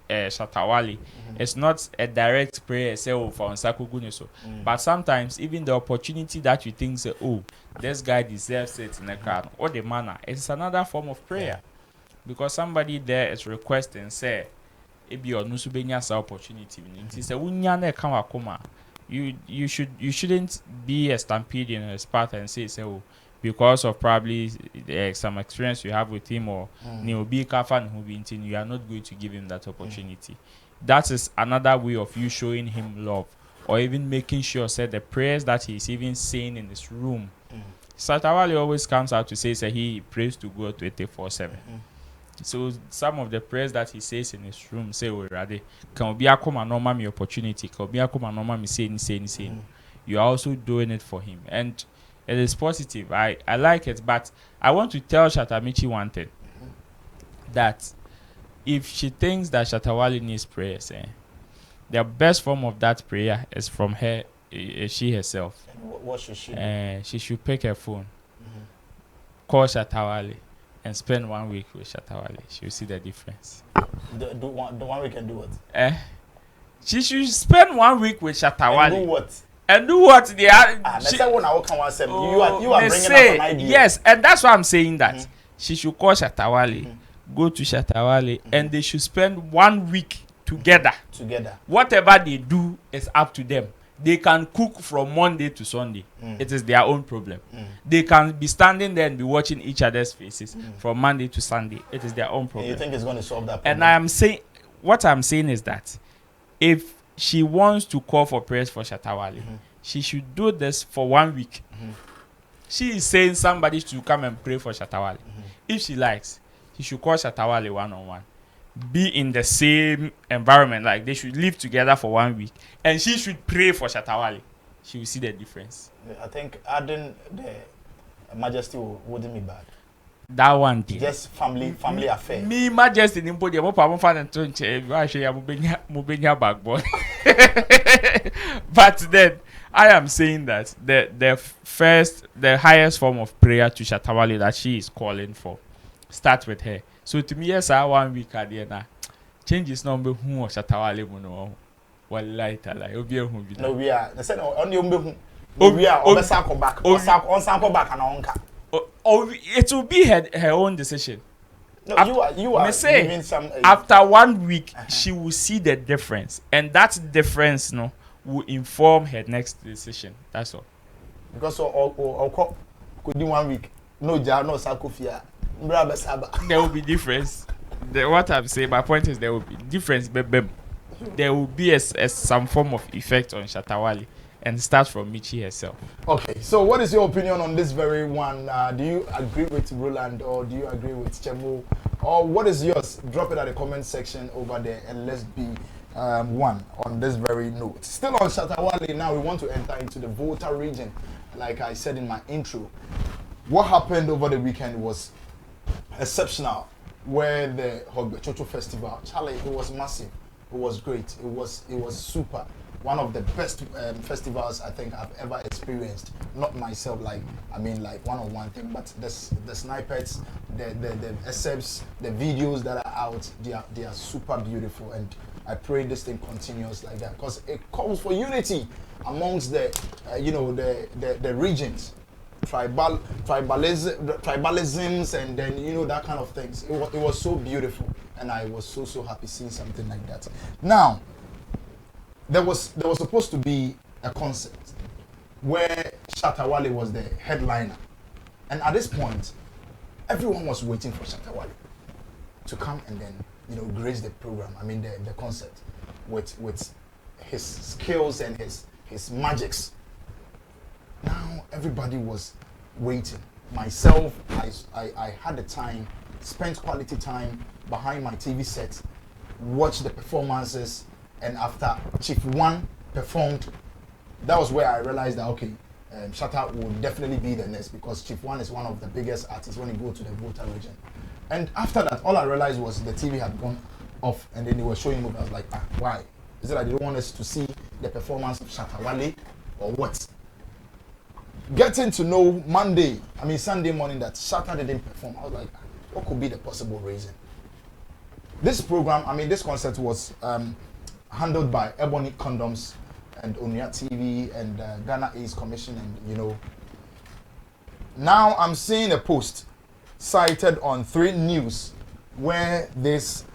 Shatta Wale. It's not a direct prayer, say, oh, for Sarkodie, so. But sometimes even the opportunity that you think, say, oh, this guy deserves it in the crowd, or the manner, it's another form of prayer. Because somebody there is requesting, say, if you are no opportunity, you shouldn't be a stampede in his path and say, oh, because of probably some experience you have with him, or you are not going to give him that opportunity. That is another way of you showing him love, or even making sure the prayers that he's even saying in this room. Shatta Wale always comes out to say he prays to God 24/7. So some of the prayers that he says in his room say, can be a come normal me opportunity, can be a come normal me say. You are also doing it for him, and it is positive. I like it, but I want to tell Michy one thing, that if she thinks that Shatta Wale needs prayers, the best form of that prayer is from her, she herself. What should she do? She should pick her phone, call Shatta Wale, and spend 1 week with Shatta Wale. She will see the difference. The 1 week and do what? She should spend 1 week with Shatta Wale. And do what? And do what they are. You are bringing up an idea. Yes, and that's why I'm saying that. She should call Shatta Wale, go to Shatta Wale, and they should spend 1 week together. Whatever they do is up to them. They can cook from Monday to Sunday. It is their own problem. They can be standing there and be watching each other's faces from Monday to Sunday. It is their own problem. You think it's going to solve that problem? And what I'm saying is that if she wants to call for prayers for Shatta Wale, she should do this for 1 week. She is saying somebody should come and pray for Shatta Wale. If she likes, she should call Shatta Wale one-on-one. Be in the same environment, like they should live together for 1 week, and she should pray for Shatta Wale. She will see the difference. I think adding the Majesty wouldn't be bad. That one thing. Just family affair. Me Majesty nimpo de mo pa mo fan to nche wa hwe ya mo benya backbone. But then I am saying that the highest form of prayer to Shatta Wale that she is calling for start with her. So to me, yes, 1 week at the end, changes number who or Shatta Wale no. Wallahi tala, obi ehun bi. No, we are. They said on the umbe we are on circle back. On circle back and on it will be her own decision. No, you are giving some. After 1 week, she will see the difference, and that difference, will inform her next decision. That's all. Because could do 1 week. No, no sarcophagus. There will be difference. What I'm saying, my point is there will be difference. There will be some form of effect on Shatta Wale, and start from Michy herself. Okay, so what is your opinion on this very one? Do you agree with Roland, or do you agree with Chemo, or what is yours? Drop it at the comment section over there, and let's be one on this very note. Still on Shatta Wale, now we want to enter into the Volta region. Like I said in my intro, what happened over the weekend was exceptional. Where the Hogbetsotso festival, Charlie, it was massive, it was great, it was super. One of the best festivals I think I've ever experienced. Not myself, like one-on-one thing, but the snippets, the excerpts, the videos that are out, they are super beautiful, and I pray this thing continues like that, because it calls for unity amongst the the regions. Tribalisms, and then that kind of things. It was so beautiful, and I was so happy seeing something like that. Now, there was supposed to be a concert where Shatta Wale was the headliner, and at this point, everyone was waiting for Shatta Wale to come and then grace the program. I mean the concert with his skills and his magics. Now everybody was waiting. Myself, I had the time, spent quality time behind my TV set, watched the performances, and after Chief One performed, that was where I realized that okay, Shatta will definitely be the next, because Chief One is one of the biggest artists when you go to the Volta region. And after that, all I realized was the TV had gone off, and then they were showing movies. I was like, why? Is it that they don't want us to see the performance of Shatta Wale, or what? Getting to know Sunday morning that Shatta didn't perform, I was like, what could be the possible reason? This program, this concert was handled by Ebony Condoms and Onia TV and Ghana AIDS Commission, and now I'm seeing a post cited on 3 News where these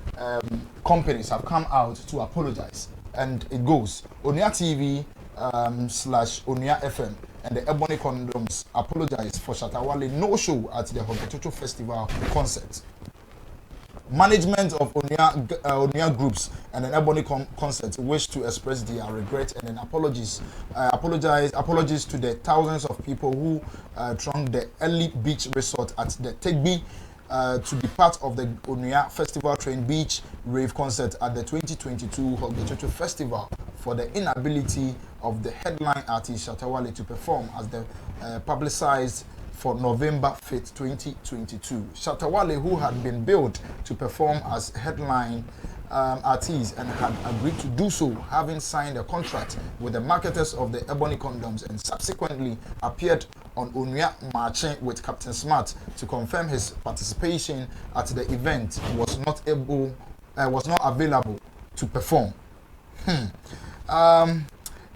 companies have come out to apologize, and it goes Onia TV /Onia FM and the Ebony Condoms apologized for Shatta Wale no-show at the Hogbetsotso Festival concert. Management of Onia Groups and an Ebony concert wish to express their regret and apologies to the thousands of people who thronged the Early Beach Resort at the Tegbi to be part of the Onia Festival Train Beach Rave concert at the 2022 Hogbetsotso Festival for the inability of the headline artist Shatta Wale to perform as the publicized for November 5th, 2022. Shatta Wale, who had been billed to perform as headline artist and had agreed to do so, having signed a contract with the marketers of the Ebony Condoms, and subsequently appeared on Onia Marching with Captain Smart to confirm his participation at the event, was not available to perform.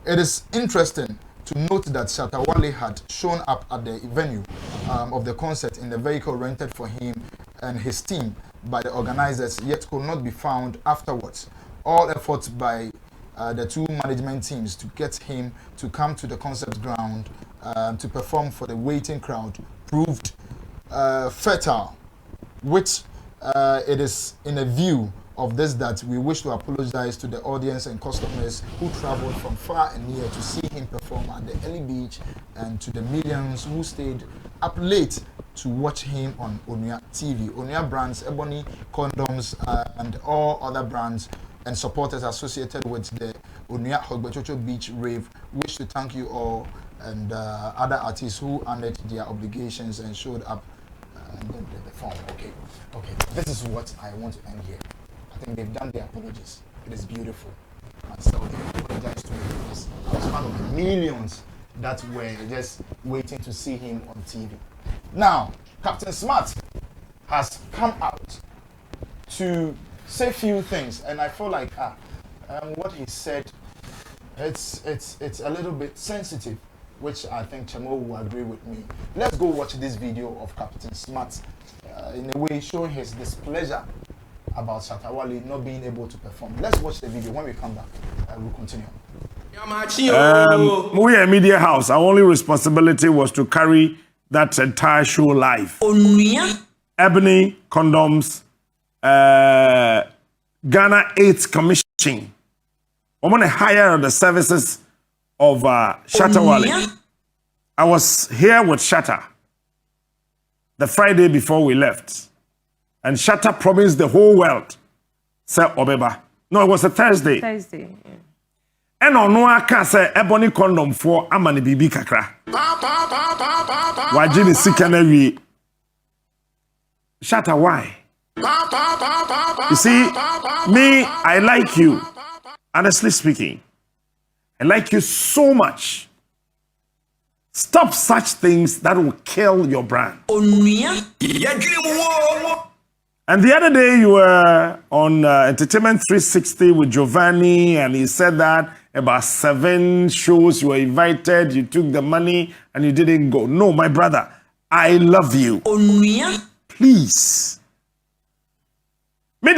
It is interesting to note that Shatta Wale had shown up at the venue of the concert in the vehicle rented for him and his team by the organizers, yet could not be found afterwards. All efforts by the two management teams to get him to come to the concert ground to perform for the waiting crowd proved futile, which it is in a view of this that we wish to apologize to the audience and customers who traveled from far and near to see him perform at the Early Beach, and to the millions who stayed up late to watch him on Onia TV. Onia brands, Ebony Condoms, and all other brands and supporters associated with the Onia Hogbetsotso Beach Rave wish to thank you all and other artists who honored their obligations and showed up and then they performed. Okay, this is what I want to end here. I think they've done their apologies. It is beautiful. And so they apologize to me. I was one of the millions that were just waiting to see him on TV. Now, Captain Smart has come out to say few things, and I feel like what he said, it's a little bit sensitive, which I think Chamo will agree with me. Let's go watch this video of Captain Smart in a way showing his displeasure about Shatta Wale not being able to perform. Let's watch the video. When we come back, we'll continue. We are a media house. Our only responsibility was to carry that entire show live. Ebony Condoms, Ghana AIDS Commission. I'm going to hire the services of Shatta Wale. I was here with Shatta the Friday before we left. And Shatta promised the whole world, say Obeba. No, it was a Thursday. Thursday, yeah. And on no aka say Ebony Condom for amani bibi kakra. Wajini sikaneri. Shatta, why? You see, me, I like you. Honestly speaking, I like you so much. Stop such things that will kill your brand. And the other day you were on Entertainment 360 with Giovanni, and he said that about 7 shows you were invited, you took the money and you didn't go. No, my brother, I love you. Please. I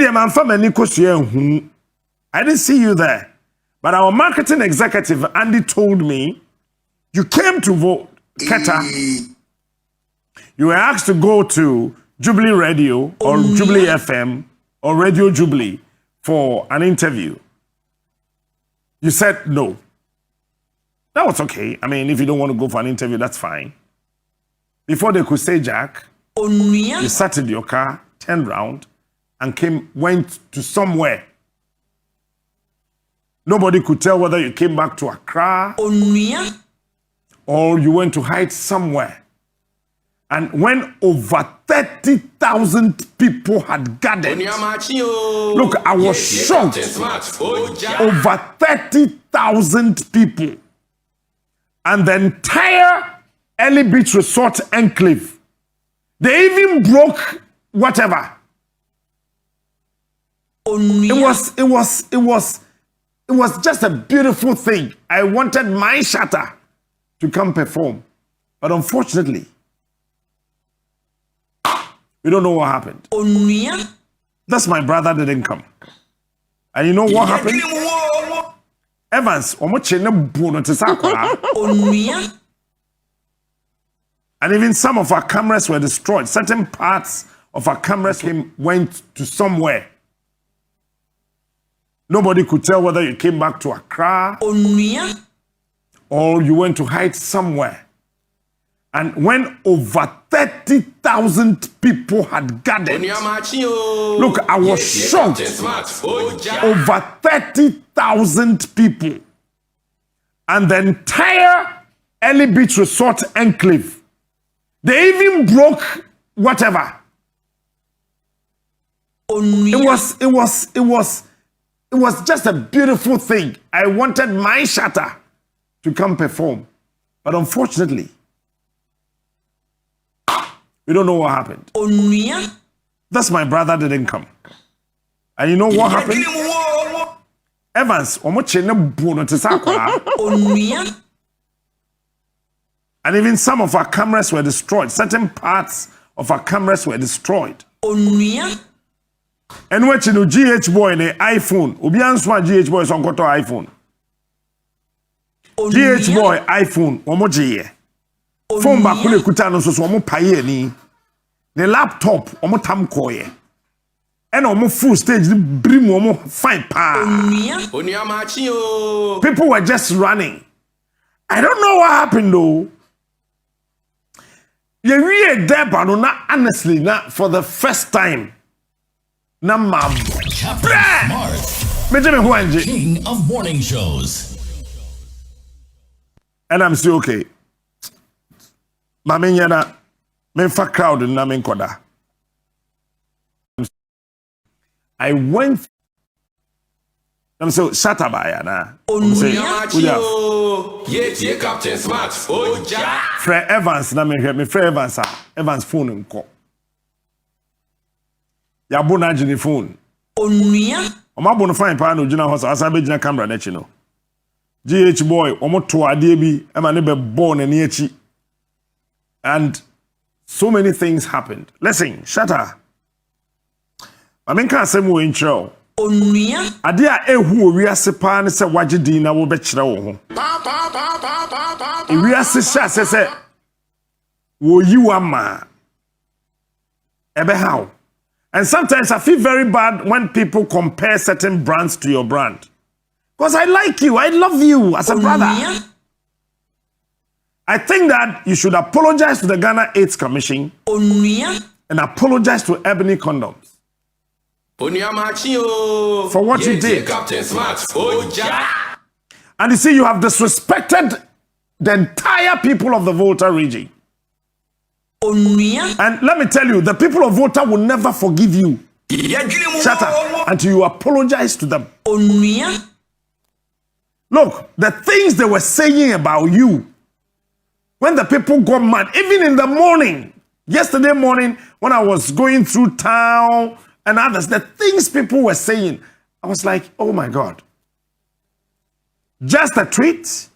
didn't see you there. But our marketing executive, Andy, told me you came to vote Keta. You were asked to go to Jubilee Radio or Jubilee FM or Radio Jubilee for an interview. You said no. That was okay. I mean, if you don't want to go for an interview, that's fine. Before they could say Jack, you sat in your car, turned round, and went to somewhere. Nobody could tell whether you came back to Accra or you went to hide somewhere. And when over 30,000 people had gathered, look, I was shocked. Over 30,000 people. And the entire Early Beach Resort enclave, they even broke whatever. It was just a beautiful thing. I wanted my Shatta to come perform. But unfortunately, we don't know what happened. That's my brother didn't come. And you know what happened? Evans, And even some of our cameras were destroyed. Certain parts of our cameras went to somewhere. Nobody could tell whether you came back to Accra or you went to hide somewhere. And when over 30,000 people had gathered, look, I was shocked. Over 30,000 people. And the entire Early Beach Resort enclave, they even broke whatever. It was just a beautiful thing. I wanted my Shatta to come perform. But unfortunately, we don't know what happened. That's my brother didn't come. And you know what happened? Evans, and even some of our cameras were destroyed. Certain parts of our cameras were destroyed. And what you know, GH boy in the iPhone. Obianswa GH boy is on iPhone. GH boy iPhone. Omoji. Phone bakule kutano so omo paye ni. The laptop omo tam koye. And omo full stage brim omo fine pa. People were just running. I don't know what happened though. You really there, but not honestly, not for the first time. Na mam. King of morning shows. And I'm still okay. Mami yana menfa crowd na menkoda. I went. I'm so Shatta Wale na. Yeah, Captain Smart. Fred Evans na me Fred Evans Evans phone nko. Ya bona jini phone. Oma bona fine pa no jina house asa be jina camera na chi no. GH boy omo to ade bi e ma ne be born na echi. And so many things happened. Listen, Shatta. I mean can say mo intro. Ade a ehu owiase pa ne se wage din na wo be kire wo ho. Owiase sha se wo yi wa ma. Ebe how? And sometimes I feel very bad when people compare certain brands to your brand. Because I like you, I love you as a brother. I think that you should apologize to the Ghana AIDS Commission and apologize to Ebony Condoms for what you did. And you see, you have disrespected the entire people of the Volta region. And let me tell you, the people of Volta will never forgive you, Shatta, until you apologize to them. Look, the things they were saying about you, when the people got mad, even in the morning, yesterday morning, when I was going through town and others, the things people were saying, I was like, oh my God. Just a tweet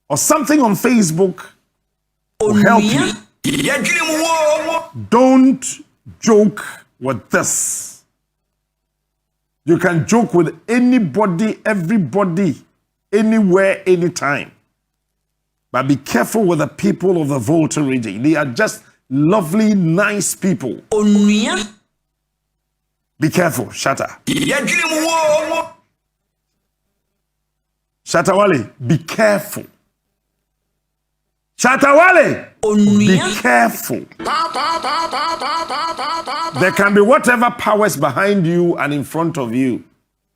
or something on Facebook will help you. Don't joke with this. You can joke with anybody, everybody, anywhere, anytime. But be careful with the people of the Volta region. They are just lovely, nice people. Be careful, Shatta. Shatta Wale, be careful. Shatta Wale, be careful. There can be whatever powers behind you and in front of you.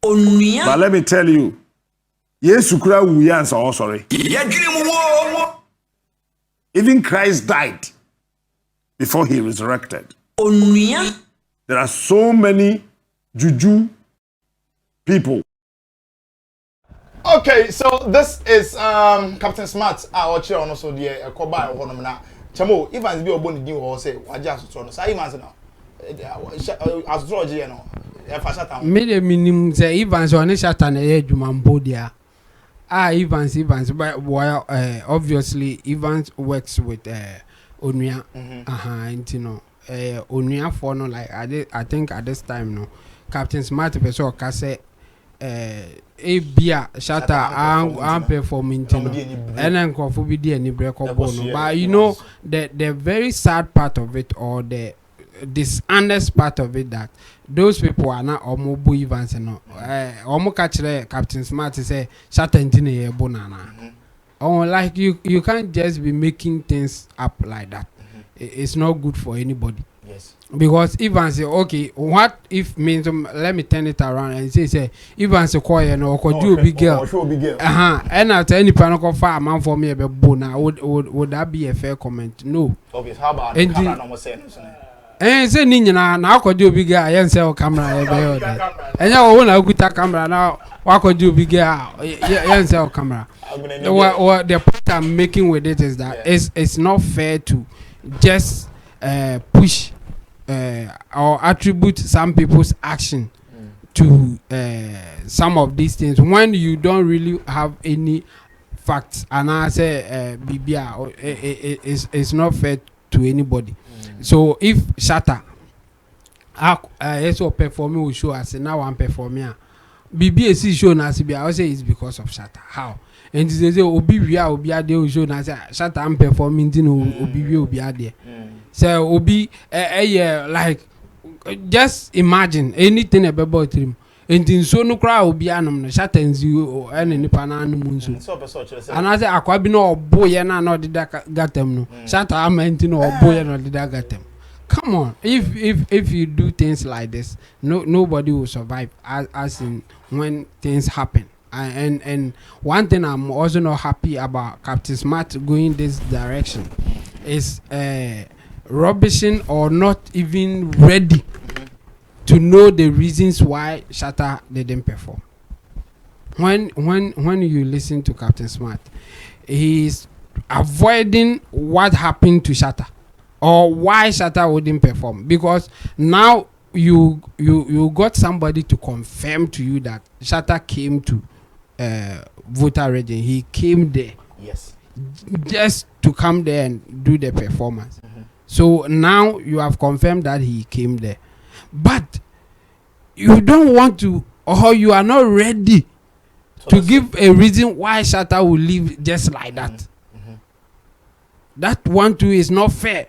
But let me tell you, Yesu kura wuyansa, oh sorry. Even Christ died before he resurrected. There are so many juju people. Okay, so this is Captain Smart. I watch you also the Koba or Honamna. Chamo, Evans be oboni new or say, Wajas to say, Evans now. As George, you know, made a minimum say Evans on a Shatta and a Jumambodia. Evans, but while obviously Evans works with Onuya, and you know, Onuya for no like I think at this time no Captain Smart person say Bia Shatta I'm performing and then be the any break up but you know the very sad part of it or the dishonest part of it that those people are not omobu events no omo catch Captain Smart say Shatta ntine bonana. Oh, like you can't just be making things up like that. It's not good for anybody. Yes. Because if I say okay, what if means let me turn it around and say if I say call you no could you big girl. And after any panic far man for me a bona would that be a fair comment? No. Okay, how about the camera no saying? Say ninyina na akọje obi ga yen say camera e be o that. Enya wo na akuta camera na wakọje obi ga yen say camera. What the point I'm making with it is that it's not fair to just push or attribute some people's action to some of these things when you don't really have any facts. And I say BBA it's not fair to anybody. So if Shatta also performing will show us now I'm performing BBA show na I will say it's because of Shatta. How? And they say obi there will show na say Shatta I'm performing obi there. So obi like just imagine anything about him. And in so no cry obi anum no Shatta nzi any nipa na anum nso. And I say akwabi no boy na no did gatem no. Shatta amenti no boy no did gatem. Come on, if you do things like this, nobody will survive as in when things happen. And one thing I'm also not happy about Captain Smart going this direction is rubbishing or not even ready to know the reasons why Shatta didn't perform. When you listen to Captain Smart, he's avoiding what happened to Shatta or why Shatta wouldn't perform, because now you got somebody to confirm to you that Shatta came to Volta region. He came there, yes, just to come there and do the performance. So now you have confirmed that he came there, but you don't want to, or you are not ready to give a reason why Shatta will leave just like that. That one too is not fair.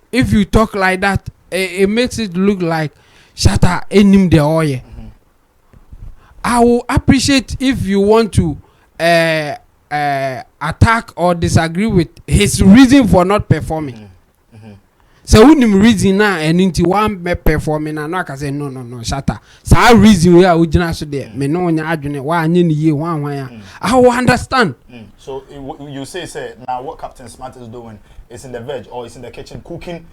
If you talk like that, it makes it look like Shatta enim the oil. I will appreciate if you want to attack or disagree with his reason for not performing. So when him reason now and into one performing and I can say no Shatta. So I reason where we just there. Me no nya adwene why any one I will understand. So you say now what Captain Smart is doing is in the veg or is in the kitchen cooking,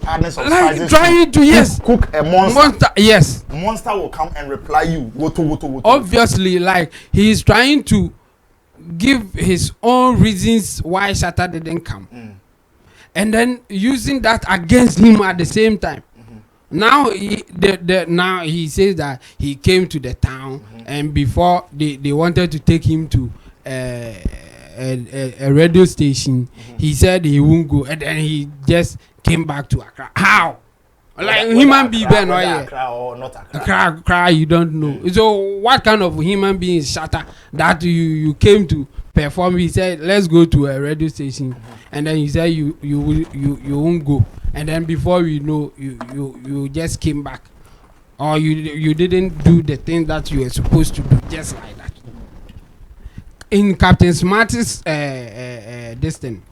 adding some spices, trying to cook a monster. Yes, monster will come and reply you. Woto. Obviously, like he is trying to give his own reasons why Shatta didn't come. And then using that against him at the same time. Now now he says that he came to the town and before they wanted to take him to a radio station, he said he won't go, and then he just came back to Accra. How? Like human being, Accra or not Accra? Accra, you don't know. So what kind of human being is Shatta that you came to perform? He said let's go to a radio station, and then he said you won't go, and then before you know you just came back, or you didn't do the thing that you were supposed to do, just like that. In Captain Smart's this thing,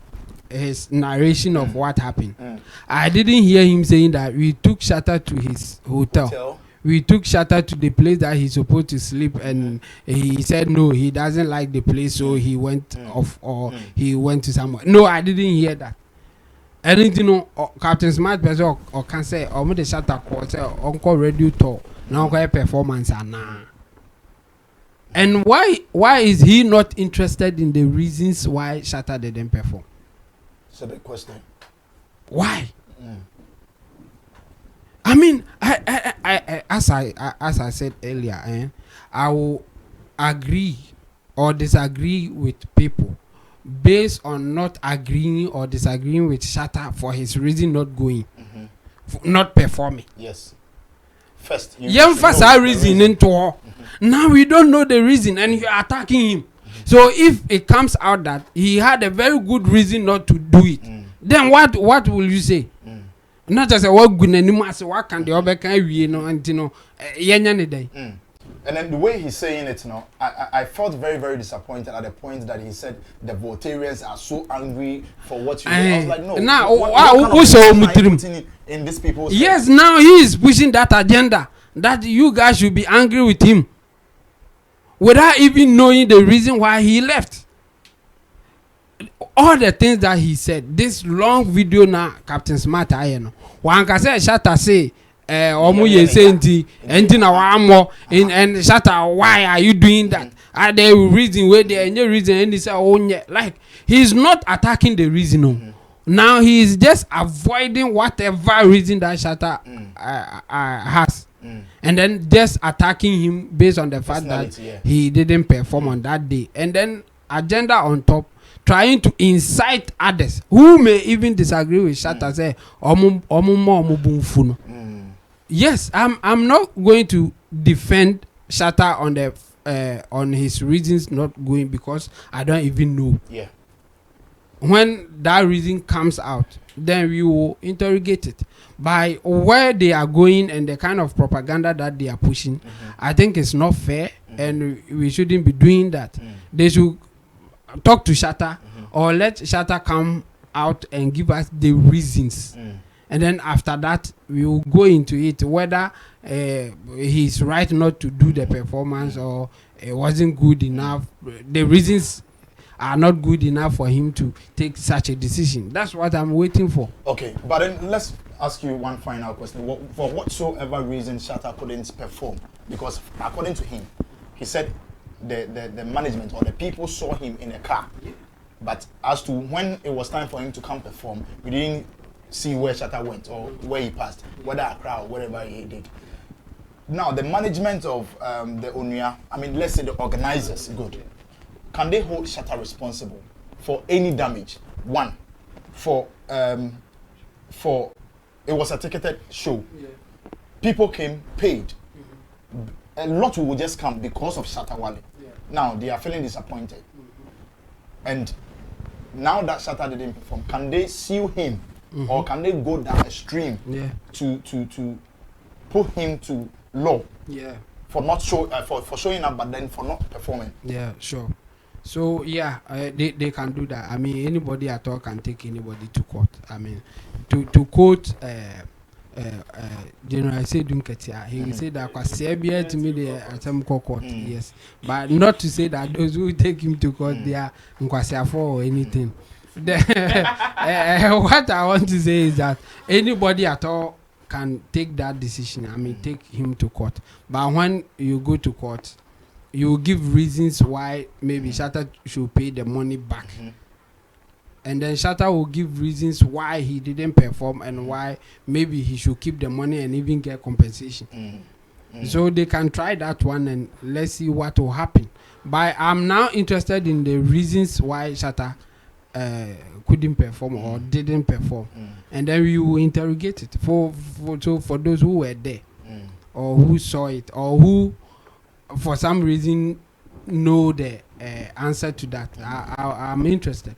his narration of what happened, I didn't hear him saying that we took Shatta to his hotel. We took Shatta to the place that he's supposed to sleep, and he said no, he doesn't like the place, so he went off or he went to somewhere. No, I didn't hear that. Anything, you know, Captain Smart person or can say or the Shatta call say uncle radio tour now performance and and why is he not interested in the reasons why Shatta didn't perform? That's a big question. Why? I mean, I as I said earlier, I will agree or disagree with people based on not agreeing or disagreeing with Shatta for his reason not going, not performing. Yes. first. Our reason into her. Now we don't know the reason, and you're attacking him. So if it comes out that he had a very good reason not to do it, then what will you say? Not just a what good anymore. So what can the other kind we and And then the way he's saying it now, I felt very, very disappointed at the point that he said the Voltarians are so angry for what you did. I was like, no. Now, what in these people's yes, now he is pushing that agenda that you guys should be angry with him without even knowing the reason why he left. All the things that he said, this long video now, Captain Smart, I know. One can say, Shatta say, Omuye saying, and Shatta, why are you doing that? Are there reason where there any reason? And he said, oh, yeah. Like, he's not attacking the reason. No. Now he is just avoiding whatever reason that Shatta has. And then just attacking him based on the fact that he didn't perform on that day. And then agenda on top, trying to incite others who may even disagree with Shatta. Say, yes, I'm not going to defend Shatta on the on his reasons not going, because I don't even know. Yeah. When that reason comes out, then we will interrogate it. By where they are going and the kind of propaganda that they are pushing, I think it's not fair, and we shouldn't be doing that. They should talk to Shatta, or let Shatta come out and give us the reasons. And then after that, we will go into it, whether he's right not to do the performance or it wasn't good enough. The reasons are not good enough for him to take such a decision. That's what I'm waiting for. Okay, but then let's ask you one final question. For whatsoever reason Shatta couldn't perform, because according to him, he said the management or the people saw him in a car. But as to when it was time for him to come perform, we didn't see where Shatta went or where he passed, whether Accra or whatever he did. Now, the management of the Onuya, I mean, let's say the organizers, good. Can they hold Shatta responsible for any damage? One, for it was a ticketed show. People came, paid. A lot will just come because of Shatta Wale. Now, they are feeling disappointed. And now that Shatta didn't perform, can they sue him? Or can they go down a stream to put him to law for not for showing up, but then for not performing? Yeah, sure. So yeah, they can do that. I mean, anybody at all can take anybody to court. I mean, to quote General Seydou Nketia, he will say that Kwasebia to me they are some court. Yes, but not to say that those who take him to court they are Nkwasiafo or anything. What I want to say is that anybody at all can take that decision. I mean, take him to court. But when you go to court, you give reasons why maybe Shatta should pay the money back. And then Shatta will give reasons why he didn't perform and why maybe he should keep the money and even get compensation. So they can try that one and let's see what will happen. But I'm now interested in the reasons why Shatta couldn't perform or didn't perform. And then we will interrogate it for those who were there or who saw it or who for some reason know the answer to that. I'm interested.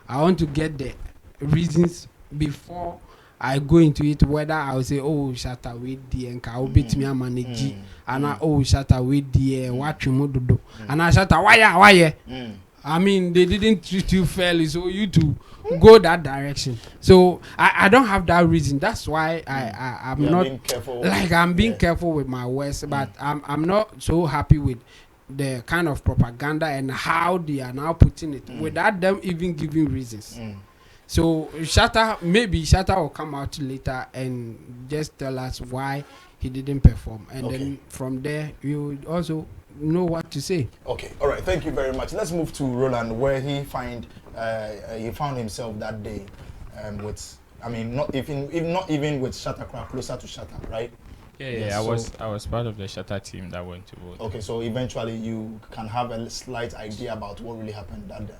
I want to get the reasons before I go into it, whether I will say, oh, Shatta with the and I'll beat me a manage and oh, Shatta with the what you do and I Shatta why I mean, they didn't treat you fairly, so you to go that direction. So I don't have that reason. That's why I'm not being careful. Like I'm being careful with my words, but I'm not so happy with the kind of propaganda and how they are now putting it without them even giving reasons. So maybe Shatta will come out later and just tell us why he didn't perform, and then from there you also know what to say. Okay, all right, thank you very much. Let's move to Roland, where he found himself that day with, I mean, not even with Shatta Crowd, closer to Shatta, right? Yeah, I was part of the Shatta team that went to vote. Okay, so eventually you can have a slight idea about what really happened that day.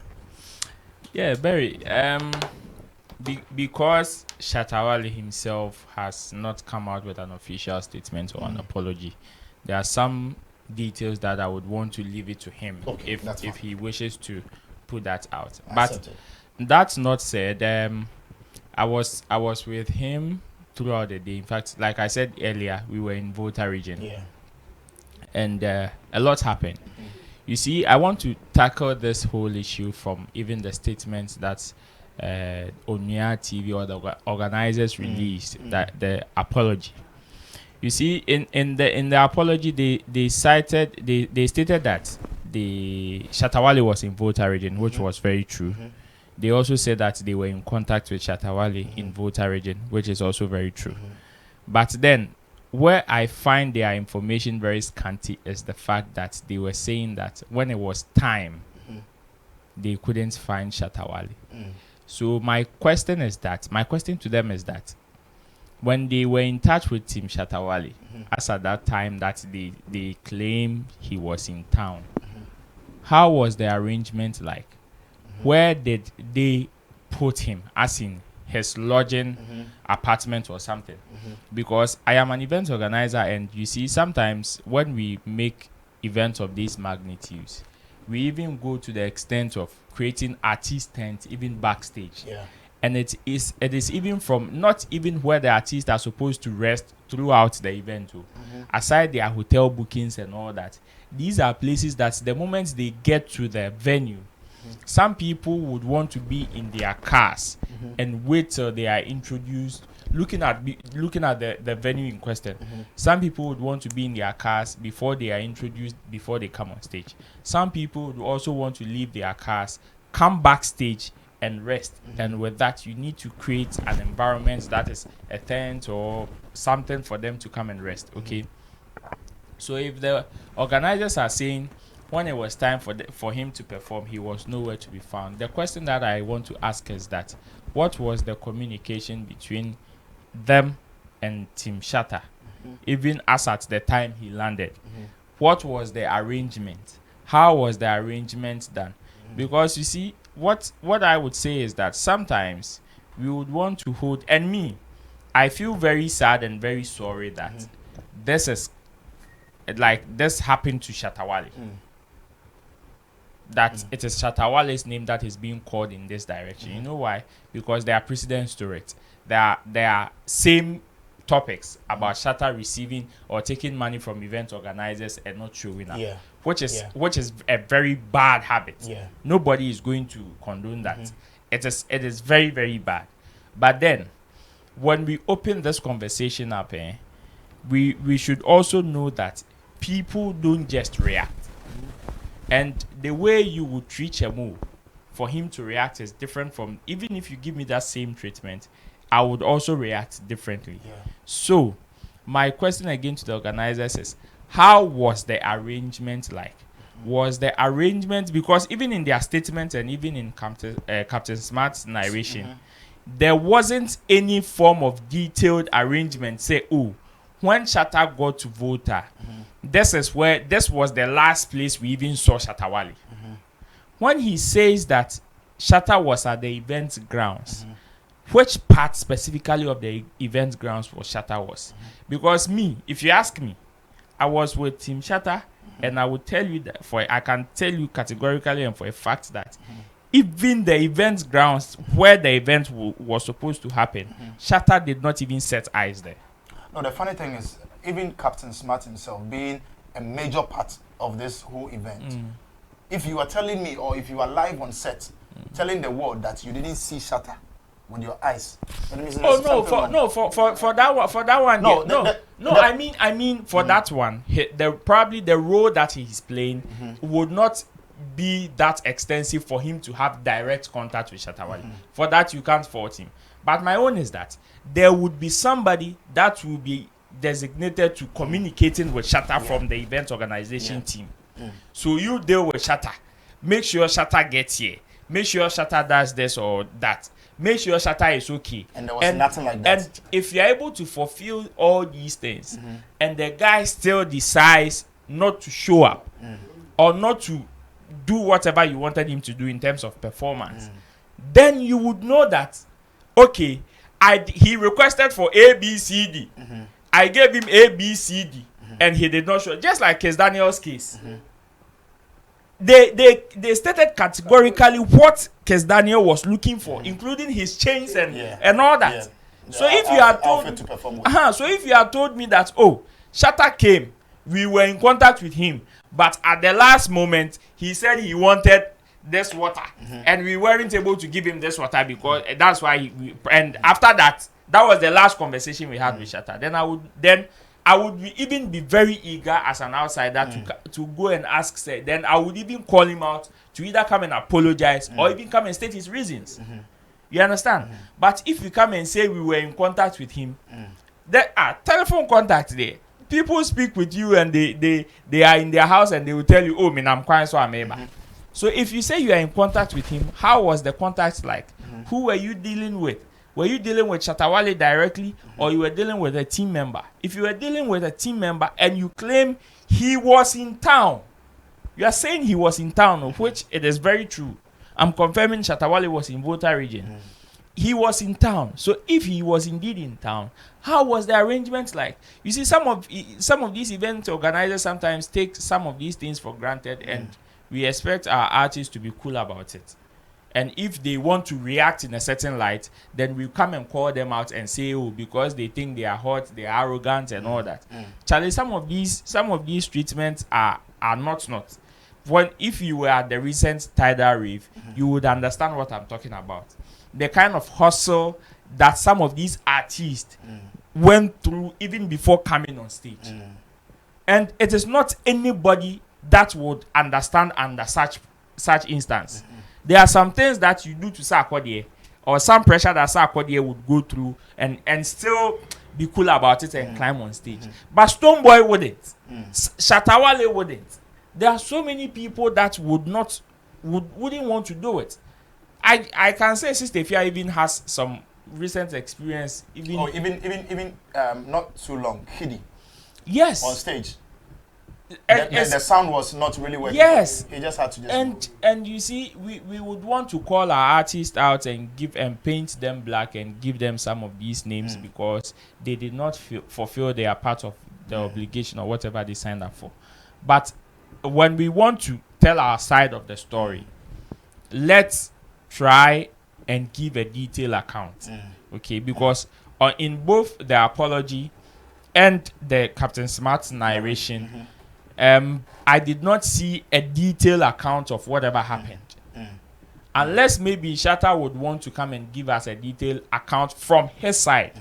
Yeah, Barry. because Shatta Wale himself has not come out with an official statement or an apology, there are some details that I would want to leave it to him if he wishes to put that out. But that's not said. I was with him throughout the day. In fact, like I said earlier, we were in Volta region. Yeah. And a lot happened. You see, I want to tackle this whole issue from even the statements that Onia TV or the organizers released, that the apology. You see, in the apology, they stated that the Shatta Wale was in Volta region, which was very true. They also said that they were in contact with Shatta Wale in Volta region, which is also very true. But then, where I find their information very scanty is the fact that they were saying that when it was time, they couldn't find Shatta Wale. So my question to them is that when they were in touch with Team Shatta Wale, as at that time that they claim he was in town, how was the arrangement like? Where did they put him, as in his lodging apartment or something? Because I am an event organizer, and you see, sometimes when we make events of these magnitudes, we even go to the extent of creating artist tents even backstage. And it is even from not even where the artists are supposed to rest throughout the event. Aside their hotel bookings and all that, these are places that the moment they get to the venue, some people would want to be in their cars and wait till they are introduced, looking at the venue in question. Some people would want to be in their cars before they are introduced, before they come on stage. Some people would also want to leave their cars, come backstage and rest. And with that, you need to create an environment that is a tent or something for them to come and rest. Okay. So if the organizers are saying when it was time for him to perform, he was nowhere to be found, the question that I want to ask is that what was the communication between them and Team Shatta, even as at the time he landed? What was the arrangement? How was the arrangement done? Because you see, what I would say is that sometimes we would want to hold, and me, I feel very sad and very sorry that this is like this happened to Shatta Wale. That it is Shatta Wale's name that is being called in this direction. You know why? Because there are precedents to it. There are same topics about Shatta receiving or taking money from event organizers and not showing up, which is a very bad habit. Nobody is going to condone that. It is very, very bad. But then, when we open this conversation up, we should also know that people don't just react. And the way you would treat a move for him to react is different from, even if you give me that same treatment, I would also react differently. So my question again to the organizers is, how was the arrangement like? Was the arrangement, because even in their statement and even in Captain Smart's narration, there wasn't any form of detailed arrangement. Say, oh, when Shatta got to Volta, this was the last place we even saw Shatta Wale. When he says that Shatta was at the event grounds, which part specifically of the event grounds for Shatta was? Because me, if you ask me, I was with Team Shatta, and I would tell you that I can tell you categorically and for a fact that even the event grounds where the event was supposed to happen, Shatta did not even set eyes there. No, the funny thing is, even Captain Smart himself being a major part of this whole event, if you are telling me, or if you are live on set, telling the world that you didn't see Shatta with your eyes, for that one, I mean for that one, probably the role that he's playing would not be that extensive for him to have direct contact with Shatta Wale. For that, you can't fault him. But my own is that there would be somebody that will be designated to communicating with Shatta from the event organization team. So you deal with Shatta. Make sure Shatta gets here. Make sure Shatta does this or that. Make sure Shatta is okay. And there was nothing like that. And if you're able to fulfill all these things, and the guy still decides not to show up or not to do whatever you wanted him to do in terms of performance, then you would know that okay, he requested for ABCD. I gave him ABCD, and he did not show. Just like Kes Daniel's case, they stated categorically what Kes Daniel was looking for, including his chains and all that. So if you are told, so if you are told me that Shatta came, we were in contact with him, but at the last moment he said he wanted this water, and we weren't able to give him this water because that's why and after that was the last conversation we had with Shatta. Then I would even be very eager as an outsider to go and ask. Then I would even call him out to either come and apologize or even come and state his reasons. You understand? But if you come and say we were in contact with him, there are telephone contacts there. People speak with you and they are in their house and they will tell you, I'm crying, so I'm able. So if you say you are in contact with him, how was the contact like? Who were you dealing with? Were you dealing with Shatta Wale directly, or you were dealing with a team member? If you were dealing with a team member and you claim he was in town, you are saying he was in town, of which it is very true. I'm confirming Shatta Wale was in Volta region. He was in town. So if he was indeed in town, how was the arrangement like? You see, some of these event organizers sometimes take some of these things for granted, and we expect our artists to be cool about it. And if they want to react in a certain light, then we come and call them out and say, because they think they are hot, they are arrogant and all that. Charlie, some of these treatments are not. If you were at the recent Tidal Rave, you would understand what I'm talking about. The kind of hustle that some of these artists went through even before coming on stage. And it is not anybody that would understand under such instance. There are some things that you do to Sarkodie, or some pressure that Sarkodie would go through and still be cool about it and climb on stage. But Stonebwoy wouldn't. Shatta Wale wouldn't. There are so many people that wouldn't want to do it. I can say Sister Fia even has some recent experience. Even not too long. Kiddy. Yes. On stage. The sound was not really working. Yes. He just had to and you see, we would want to call our artists out and paint them black and give them some of these names because they did not fulfill their part of the obligation or whatever they signed up for. But when we want to tell our side of the story, let's try and give a detailed account. Okay, because in both the apology and the Captain Smart's narration, I did not see a detailed account of whatever happened. Unless maybe Shatta would want to come and give us a detailed account from his side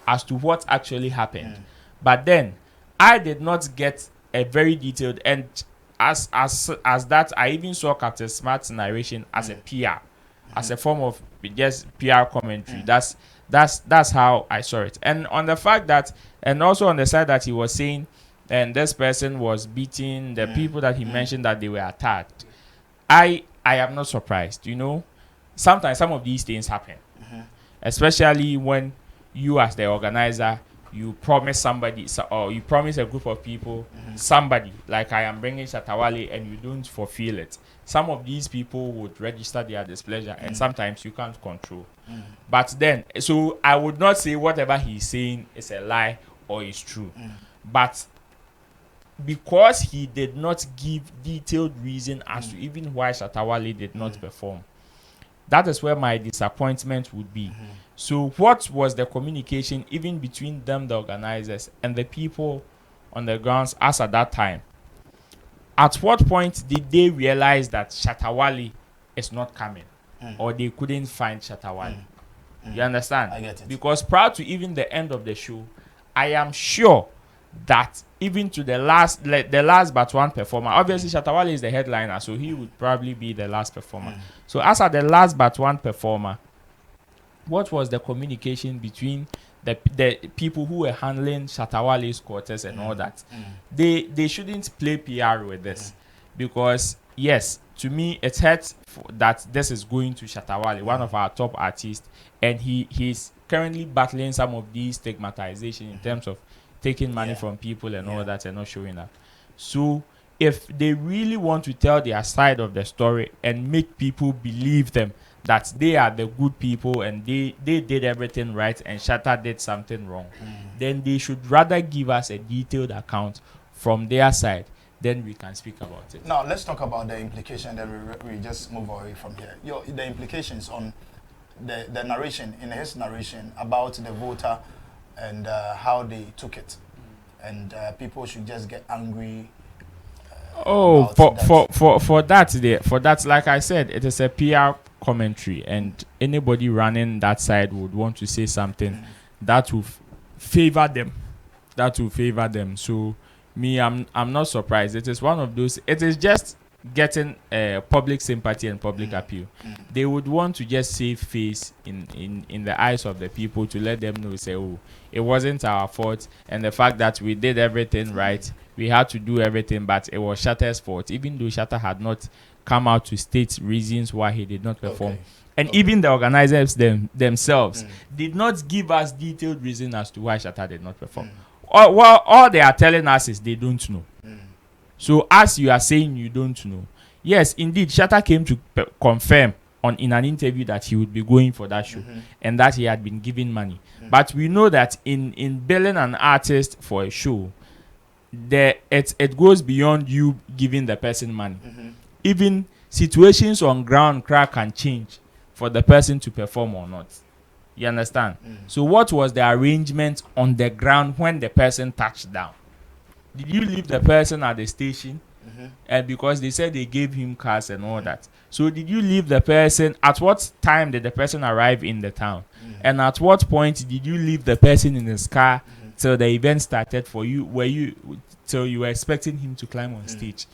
as to what actually happened. But then I did not get a very detailed, and as that, I even saw Captain Smart's narration as a PR, as a form of just PR commentary. That's how I saw it. And on the fact that, and also on the side that he was saying, and this person was beating the people that he mentioned that they were attacked. I am not surprised. You know, sometimes some of these things happen, especially when you as the organizer, you promise somebody, or you promise a group of people somebody, like I am bringing Shatta Wale, and you don't fulfill it. Some of these people would register their displeasure, and sometimes you can't control. But then, so I would not say whatever he's saying is a lie or is true. But because he did not give detailed reason as to even why Shatta Wale did not perform, that is where my disappointment would be. So what was the communication even between them, the organizers, and the people on the grounds as at that time? At what point did they realize that Shatta Wale is not coming, or they couldn't find Shatta Wale? You understand? I get it. Because prior to even the end of the show, I am sure that even to the last but one performer, obviously Shatta Wale is the headliner, so he would probably be the last performer. So as at the last but one performer, what was the communication between the people who were handling Shatta Wale's quarters and all that? They shouldn't play PR with this, because yes, to me it hurts that this is going to Shatta Wale, one of our top artists, and he's currently battling some of these stigmatization in terms of taking money from people and all that and not showing up. So if they really want to tell their side of the story and make people believe them that they are the good people and they did everything right and Shatta did something wrong, then they should rather give us a detailed account from their side. Then we can speak about it. Now let's talk about the implication. Then we just move away from here. The implications on the narration, in his narration about the Volta and how they took it, and people should just get angry. For that, like I said, it is a PR commentary, and anybody running that side would want to say something that will favor them. So me, I'm not surprised. It is one of those. It is just getting public sympathy and public appeal. They would want to just save face in the eyes of the people, to let them know, say, oh, it wasn't our fault, and the fact that we did everything right, we had to do everything, but it was Shatta's fault, even though Shatta had not come out to state reasons why he did not perform. And even the organizers themselves did not give us detailed reason as to why Shatta did not perform. All they are telling us is they don't know. So as you are saying you don't know, yes, indeed, Shatta came to confirm in an interview that he would be going for that show and that he had been given money. But we know that in billing an artist for a show, it goes beyond you giving the person money. Even situations on ground can change for the person to perform or not. You understand? So what was the arrangement on the ground when the person touched down? Did you leave the person at the station? And because they said they gave him cars and all that. So did you leave the person? At what time did the person arrive in the town? And at what point did you leave the person in his car till the event started for you? Till you were expecting him to climb on stage?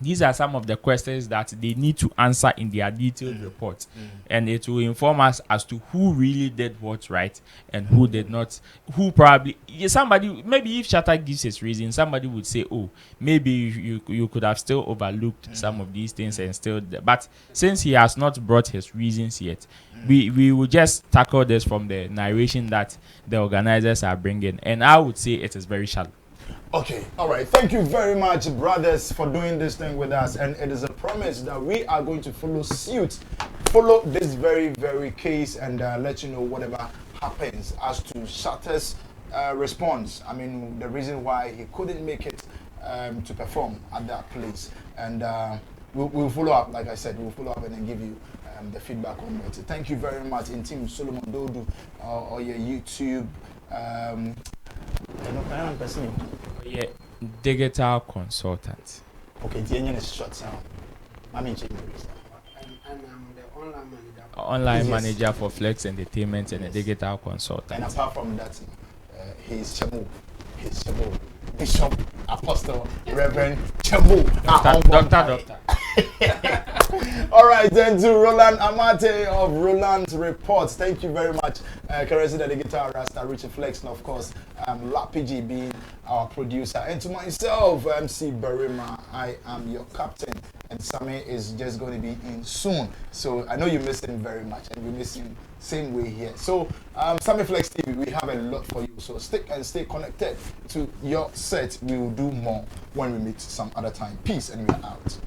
These are some of the questions that they need to answer in their detailed report. And it will inform us as to who really did what's right and who did not. Who probably, somebody, maybe if Shatta gives his reason, somebody would say, oh, maybe you could have still overlooked some of these things and still. But since he has not brought his reasons yet, we will just tackle this from the narration that the organizers are bringing. And I would say it is very shallow. Okay, all right. Thank you very much, brothers, for doing this thing with us. And it is a promise that we are going to follow this very, very case and let you know whatever happens as to Shatta's response. I mean, the reason why he couldn't make it to perform at that place. And we'll follow up, like I said, we'll follow up and then give you the feedback on it. Thank you very much in Team Solomon Dodu or your YouTube. Yeah, digital consultant. Okay, the engine is short sound. I mean, And I'm the online manager. Online manager for Flex Entertainment and a digital consultant. And apart from that, he's Chamu. Bishop, Apostle, Reverend Chamu. Doctor. All right, then to Roland Amate of Roland's Reports. Thank you very much. Currency the guitar Rasta, Richard Flex, and of course, Lapiji being our producer. And to myself, MC Barima, I am your captain. And Sammy is just going to be in soon. So I know you miss him very much, and we miss him same way here. So Sammy Flex TV, we have a lot for you. So stick and stay connected to your set. We will do more when we meet some other time. Peace, and we are out.